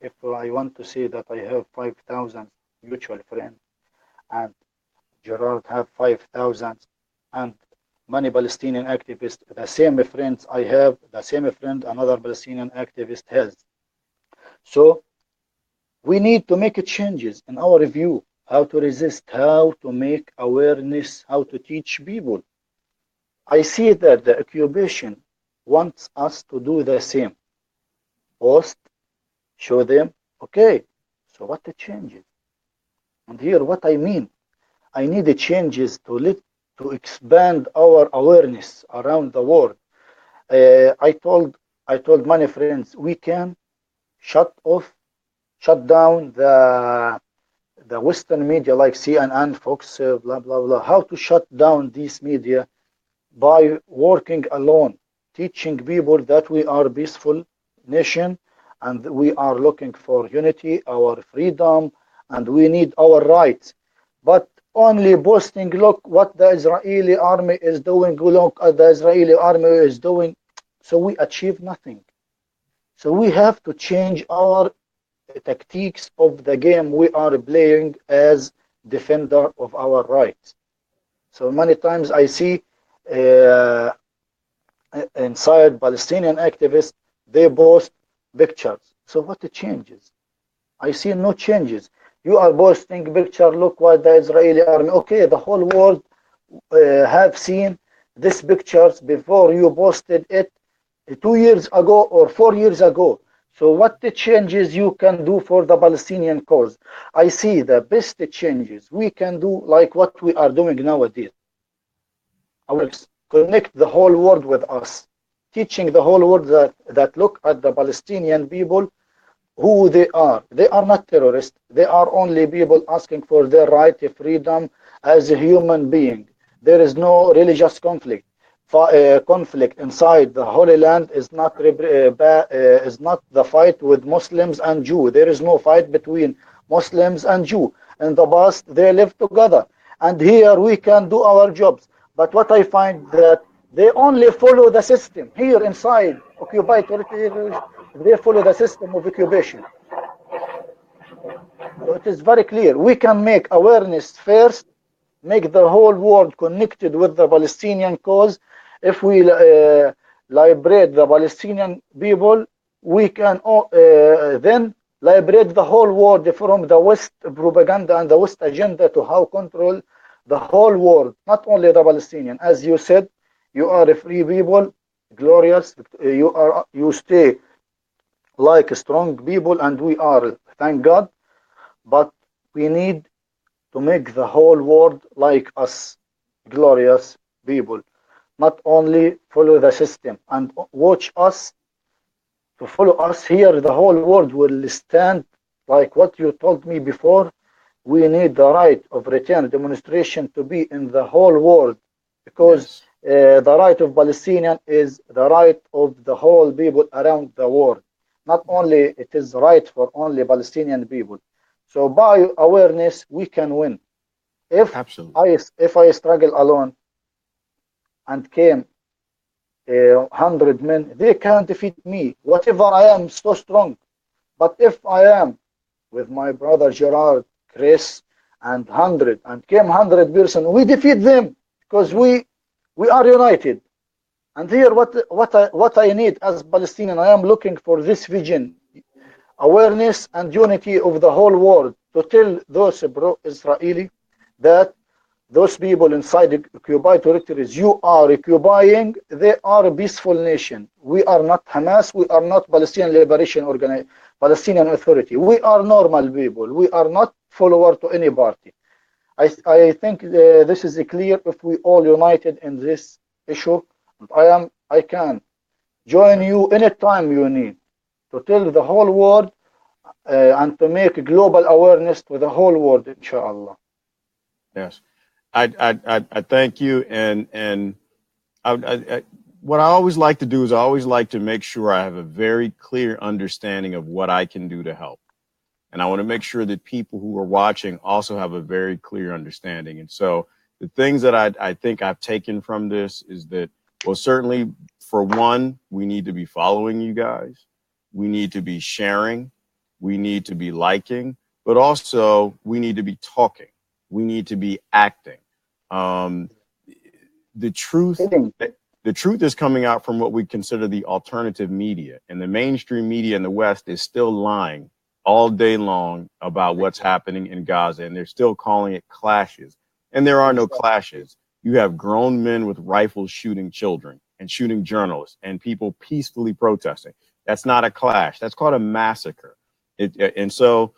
Speaker 2: if I want to say that I have 5,000 mutual friends and Gerard have 5,000 and many Palestinian activists, the same friends I have, the same friend another Palestinian activist has. So we need to make changes in our view, how to resist, how to make awareness, how to teach people. I see that the occupation wants us to do the same. Post, show them, okay, so what the changes? And here what I mean, I need the changes to expand our awareness around the world. I told many friends we can shut down the Western media like CNN, Fox, blah blah blah. How to shut down these media by working alone, teaching people that we are a peaceful nation and we are looking for unity, our freedom, and we need our rights. But only boasting, look what the Israeli army is doing, look at the Israeli army is doing. So we achieve nothing. So we have to change our tactics of the game we are playing as defender of our rights. So many times I see uh, inside Palestinian activists, they post pictures. So what changes? I see no changes. You are posting picture, look what the Israeli army. Okay, the whole world have seen these pictures before you posted it 2 years ago or 4 years ago. So what the changes you can do for the Palestinian cause? I see the best changes we can do like what we are doing nowadays. Connect the whole world with us, teaching the whole world that look at the Palestinian people who they are. They are not terrorists. They are only people asking for their right to freedom as a human being. There is no religious conflict. Conflict inside the Holy Land is not the fight with Muslims and Jew. There is no fight between Muslims and Jew. In the past, they lived together, and here we can do our jobs. But what I find that they only follow the system here inside occupied territories. They follow the system of occupation. So it is very clear. We can make awareness first, make the whole world connected with the Palestinian cause. If we liberate the Palestinian people, we can then liberate the whole world from the West propaganda and the West agenda to how control the whole world, not only the Palestinian. As you said, you are a free people, glorious. You stay like strong people, and we are. Thank God, but we need to make the whole world like us, glorious people, not only follow the system and watch us. To follow us here, the whole world will stand like what you told me before. We need the right of return demonstration to be in the whole world, because
Speaker 1: Yes.
Speaker 2: the right of Palestinian is the right of the whole people around the world. Not only it is right for only Palestinian people. So by awareness, we can win. If
Speaker 1: Absolutely.
Speaker 2: I struggle alone and came 100 men, they can't defeat me. Whatever I am so strong. But if I am with my brother Gerard, Chris, and 100, and came 100 person, we defeat them because
Speaker 1: Yeah.
Speaker 2: we are united. And here, what I need as Palestinian, I am looking for this vision, awareness and unity of the whole world, to tell those pro-Israeli that those people inside the occupied territories you are occupying, they are a peaceful nation. We are not Hamas. We are not Palestinian Liberation Organization, Palestinian Authority. We are normal people. We are not follower to any party. I think this is clear if we all united in this issue. I can join
Speaker 1: Yeah.
Speaker 2: you anytime you need to tell the whole world and to make global awareness to the whole world, inshallah.
Speaker 1: Yes. I thank you. And I, what I always like to do is I always like to make sure I have a very clear understanding of what I can do to help. And I want to make sure that people who are watching also have a very clear understanding. And so the things that I think I've taken from this is that, well, certainly for one, we need to be following you guys. We need to be sharing. We need to be liking, but also we need to be talking. We need to be acting. Um, the truth
Speaker 2: Telling.
Speaker 1: the truth is coming out from what we consider the alternative media, and the mainstream media in the West is still lying all day long about what's happening in Gaza, and they're still calling it clashes. And there are no
Speaker 2: Exactly.
Speaker 1: clashes. You have grown men with rifles shooting children and shooting journalists and people peacefully protesting. That's not a clash. That's called a massacre. And so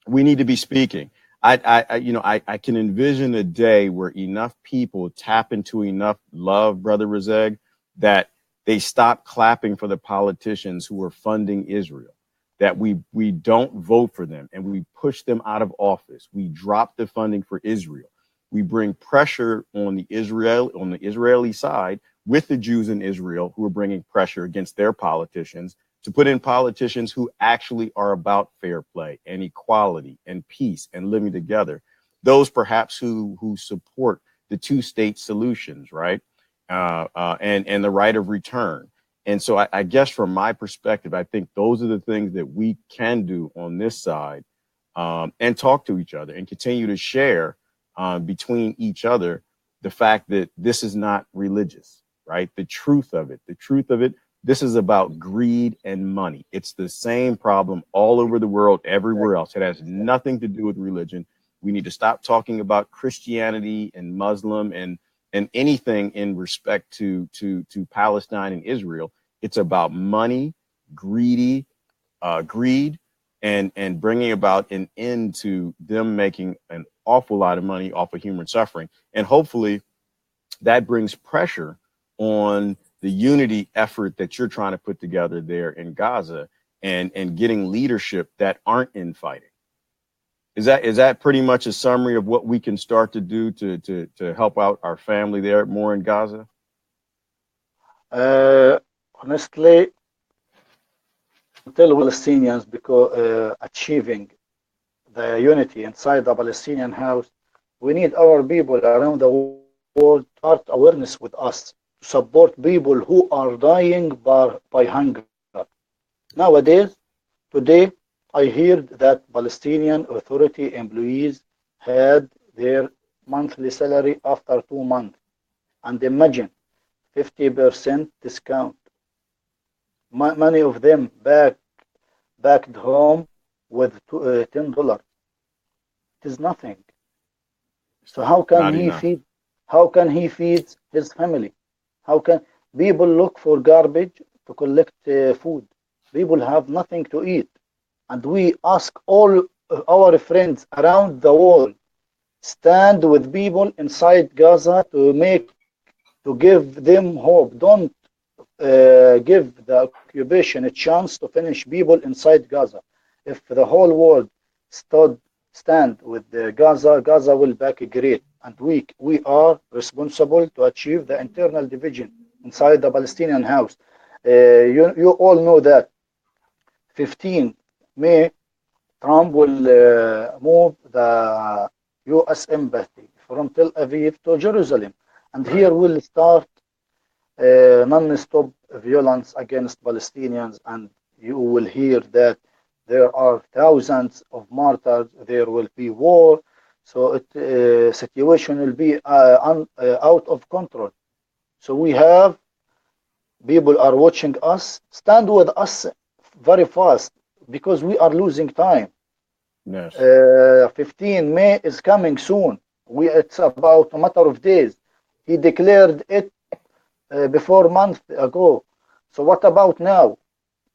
Speaker 1: we need to be speaking. I can envision a day where enough people tap into enough love, Brother Rezeg, that they stop clapping for the politicians who are funding Israel, that we don't vote for them and we push them out of office. We drop the funding for Israel. We bring pressure on the Israeli side with the Jews in Israel who are bringing pressure against their politicians to put in politicians who actually are about fair play and equality and peace and living together. Those perhaps who support the two-state solutions, right? And the right of return. And so I guess from my perspective, I think those are the things that we can do on this side, and talk to each other and continue to share between each other the fact that this is not religious, right? The truth of it, this is about greed and money. It's the same problem all over the world, everywhere else. It has
Speaker 2: Exactly.
Speaker 1: nothing to do with religion. We need to stop talking about Christianity and Muslim and anything in respect to Palestine and Israel. It's about money, greed, and bringing about an end to them making an awful lot of money off of human suffering. And hopefully that brings pressure on the unity effort that you're trying to put together there in Gaza, and getting leadership that aren't infighting. Is that pretty much a summary of what we can start to do to help out our family there more in Gaza?
Speaker 2: Honestly, until Palestinians because achieving the unity inside the Palestinian house, we need our people around the world to start awareness with us, to support people who are dying by hunger. Nowadays, today, I heard that Palestinian Authority employees had their monthly salary after 2 months. And imagine 50% discount. Many of them backed home with $10. It is nothing. So
Speaker 1: Not enough.
Speaker 2: how can he feed his family? How can people look for garbage to collect food? People have nothing to eat. And we ask all our friends around the world stand with people inside Gaza to give them hope. Don't give the occupation a chance to finish people inside Gaza. If the whole world stood stand with Gaza, Gaza will back great, and we are responsible to achieve the internal division inside the Palestinian house. You all know that 15 May Trump will move the U.S. embassy from Tel Aviv to Jerusalem, and
Speaker 1: Right.
Speaker 2: here will start non-stop violence against Palestinians, and you will hear that there are thousands of martyrs, there will be war, so it situation will be out of control. So we have people are watching us, stand with us very fast because we are losing time.
Speaker 1: Yes.
Speaker 2: 15 May is coming soon. It's about a matter of days. He declared it before a month ago. So what about now?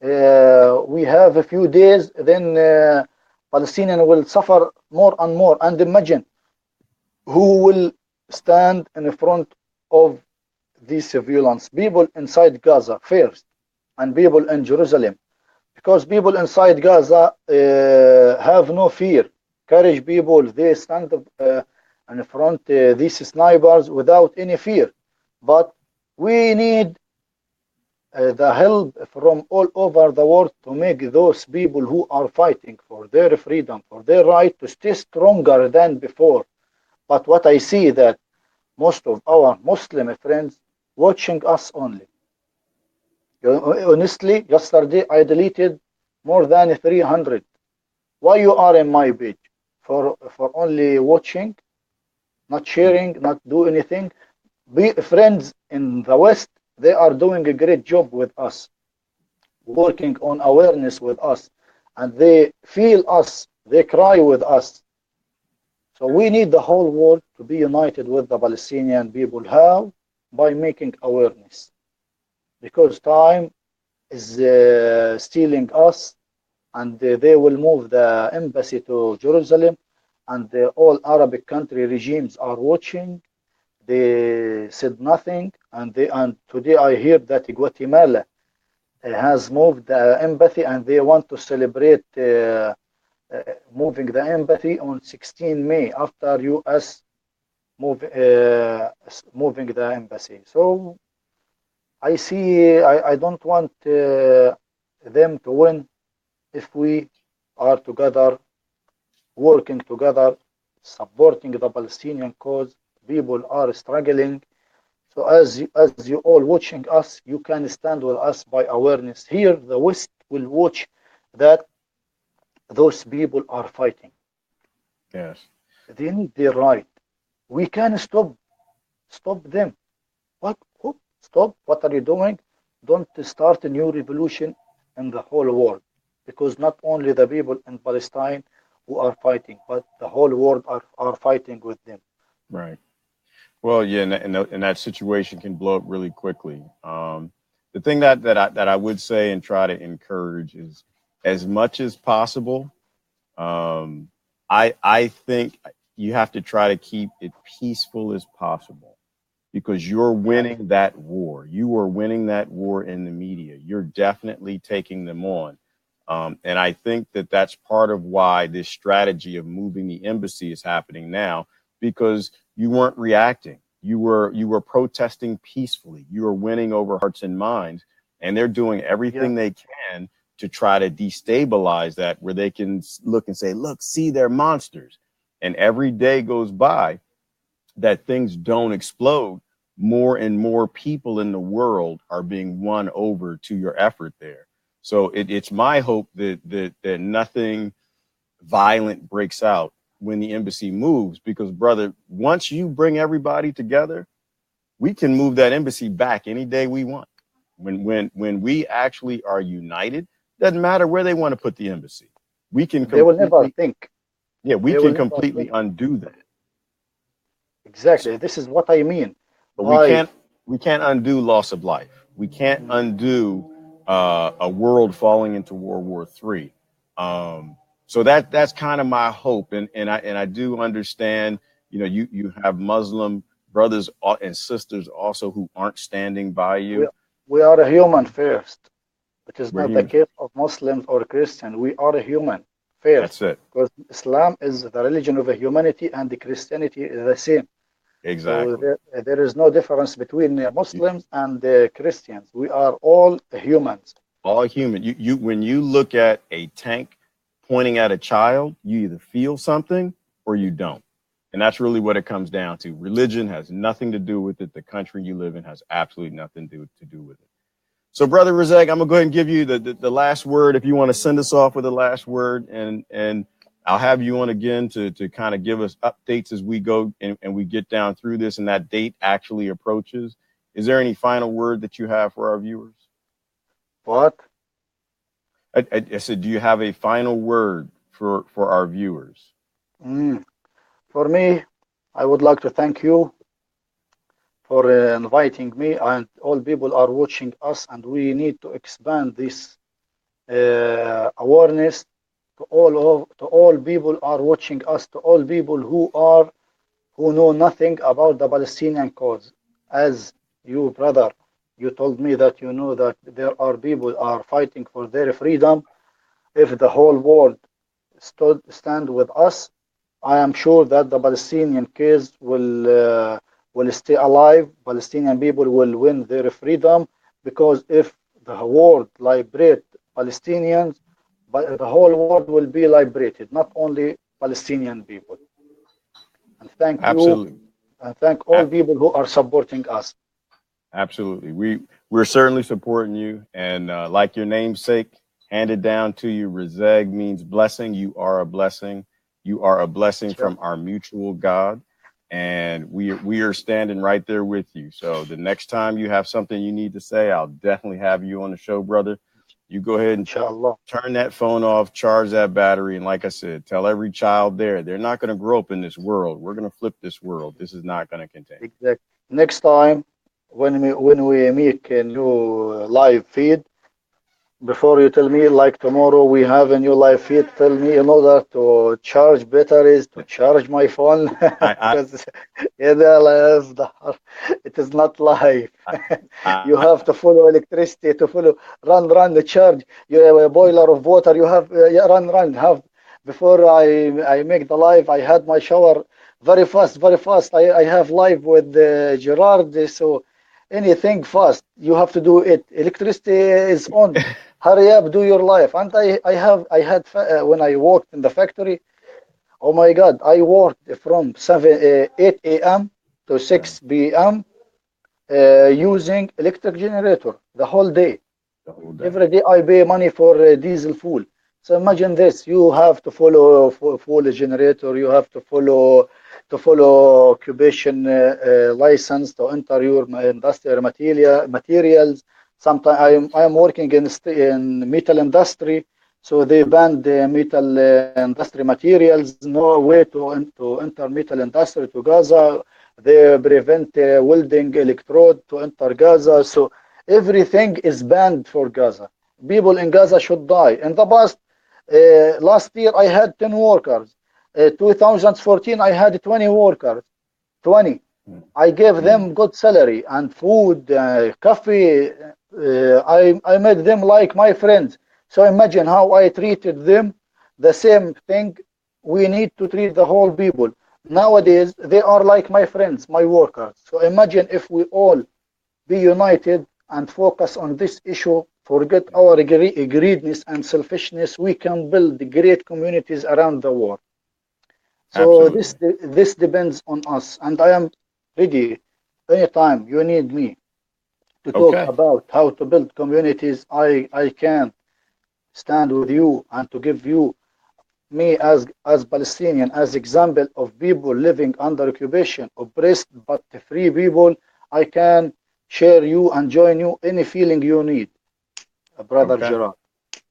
Speaker 2: We have a few days, then Palestinian will suffer more and more. And imagine who will stand in front of this violence. People inside Gaza first, and people in Jerusalem. Because people inside Gaza have no fear. Courage people, they stand in front these snipers without any fear. But we need the help from all over the world to make those people who are fighting for their freedom, for their right to stay stronger than before. But what I see that most of our Muslim friends watching us only. Honestly, yesterday I deleted more than 300. Why you are in my page? For only watching, not sharing, not do anything. Be friends in the West, they are doing a great job with us, working on awareness with us, and they feel us, they cry with us. So we need the whole world to be united with the Palestinian people. How? By making awareness. Because time is stealing us, and they will move the embassy to Jerusalem, and all Arabic country regimes are watching. They said nothing, and today I hear that Guatemala has moved the embassy, and they want to celebrate moving the embassy on 16 May after U.S. Moving the embassy. So I don't want them to win if we are together, working together, supporting the Palestinian cause. People are struggling. So as you all watching us, you can stand with us by awareness. Here, the West will watch that those people are fighting.
Speaker 1: Yes.
Speaker 2: They need their right. We can stop them. What? Who? Stop. What are you doing? Don't start a new revolution in the whole world. Because not only the people in Palestine who are fighting, but the whole world are fighting with them.
Speaker 1: Right. Well, yeah, and that situation can blow up really quickly. The thing that I would say and try to encourage is, as much as possible, um, I think you have to try to keep it peaceful as possible, because you're
Speaker 2: Yes,
Speaker 1: winning that war. You are winning that war in the media. You're definitely taking them on. And I think that that's part of why this strategy of moving the embassy is happening now, because you weren't reacting. You were protesting peacefully. You were winning over hearts and minds, and they're doing
Speaker 2: yes,
Speaker 1: everything they can to try to destabilize that, where they can look and say, look, see, they're monsters. And every day goes by that things don't explode, more and more people in the world are being won over to your effort there. So it's my hope that nothing violent breaks out when the embassy moves, because brother, once you bring everybody together, we can move that embassy back any day we want. When we actually are united, doesn't matter where they want to put the embassy. We can
Speaker 2: They will never
Speaker 1: completely,
Speaker 2: think.
Speaker 1: yeah, we
Speaker 2: They will
Speaker 1: can
Speaker 2: never
Speaker 1: completely
Speaker 2: think.
Speaker 1: undo that.
Speaker 2: Exactly. This is what I mean
Speaker 1: But we
Speaker 2: by.
Speaker 1: can't undo loss of life. We can't
Speaker 2: Mm,
Speaker 1: undo a world falling into World War III. So that's kind of my hope, and I do understand. You have Muslim brothers and sisters also who aren't standing by
Speaker 2: we
Speaker 1: you.
Speaker 2: we are a human first. It is
Speaker 1: We're
Speaker 2: not the
Speaker 1: human.
Speaker 2: case of Muslims or Christian. We are a human first,
Speaker 1: That's it.
Speaker 2: because Islam is the religion of the humanity and the Christianity is the same. So
Speaker 1: Exactly.
Speaker 2: there is no difference between Muslims and Christians. We are all humans.
Speaker 1: All human. You when you look at a tank pointing at a child, you either feel something or you don't. And that's really what it comes down to. Religion has nothing to do with it. The country you live in has absolutely nothing to do with it. So, Brother Rezeg, I'm gonna go ahead and give you the last word. If you want to send us off with the last word, and I'll have you on again to kind of give us updates as we go and we get down through this and that date actually approaches. Is there any final word that you have for our viewers?
Speaker 2: What?
Speaker 1: I said, do you have a final word for our viewers?
Speaker 2: Mm. For me, I would like to thank you for inviting me, and all people are watching us, and we need to expand this awareness to all people are watching us, to all people who know nothing about the Palestinian cause. As you, brother, you told me that you know that there are people are fighting for their freedom. If the whole world stand with us, I am sure that the Palestinian case will stay alive. Palestinian people will win their freedom, because if the world liberate Palestinians, but the whole world will be liberated, not only Palestinian people. And thank you,
Speaker 1: Absolutely.
Speaker 2: and thank all people who are supporting us.
Speaker 1: Absolutely. We're certainly supporting you. And like your namesake, handed down to you, Rezeg means blessing. You are a blessing. You are a blessing from our mutual God. And we are standing right there with you. So the next time you have something you need to say, I'll definitely have you on the show, brother. You go ahead and
Speaker 2: Inshallah.
Speaker 1: turn that phone off, charge that battery. And like I said, tell every child there, they're not going to grow up in this world. We're going to flip this world. This is not going to continue.
Speaker 2: Exactly. Next time when we make a new live feed, before you tell me, like tomorrow we have a new live feed, tell me in order to charge batteries, to charge my phone,
Speaker 1: I,
Speaker 2: because it is not live. You
Speaker 1: I,
Speaker 2: have to follow electricity, to follow, run the charge. You have a boiler of water. You have yeah, run. Have before I make the live, I had my shower very fast, very fast. I have live with Gerard, so anything fast. You have to do it. Electricity is on. Hurry up, do your life. And I had when I worked in the factory. Oh my God, I worked from 8 a.m. to 6 p.m. Using electric generator the whole day.
Speaker 1: the whole day.
Speaker 2: Every day I pay money for diesel fuel. So imagine this: you have to follow full generator. You have to follow occupation license to enter your industrial materials. Sometimes I am working in metal industry, so they banned the metal industry materials. No way to enter metal industry to Gaza. They prevent welding electrode to enter Gaza. So everything is banned for Gaza. People in Gaza should die. In the past, last year I had 10 workers. 2014 I had 20 workers. 20. I gave
Speaker 1: Mm.
Speaker 2: them good salary and food, coffee. I made them like my friends. So imagine how I treated them. The same thing we need to treat the whole people. Nowadays, they are like my friends, my workers. So imagine if we all be united and focus on this issue, forget our greediness and selfishness, we can build great communities around the world. So
Speaker 1: Absolutely.
Speaker 2: this depends on us, and I am ready anytime you need me to talk
Speaker 1: Okay.
Speaker 2: about how to build communities. I can. stand with you and to give you me as Palestinian as example of people living under occupation, oppressed but free people. I can share you and join you any feeling you need, brother
Speaker 1: Okay.
Speaker 2: Gerard.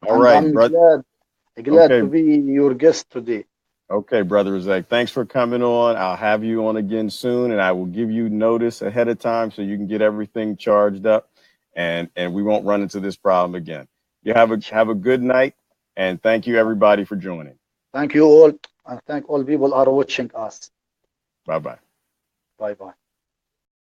Speaker 1: All
Speaker 2: And
Speaker 1: right,
Speaker 2: I'm
Speaker 1: brother.
Speaker 2: glad
Speaker 1: Okay.
Speaker 2: to be your guest today.
Speaker 1: Okay, brother Rezeg. Thanks for coming on. I'll have you on again soon, and I will give you notice ahead of time so you can get everything charged up, and we won't run into this problem again. You have a good night, and thank you everybody for joining.
Speaker 2: Thank you all, and thank all people are watching us.
Speaker 1: Bye bye.
Speaker 2: Bye bye.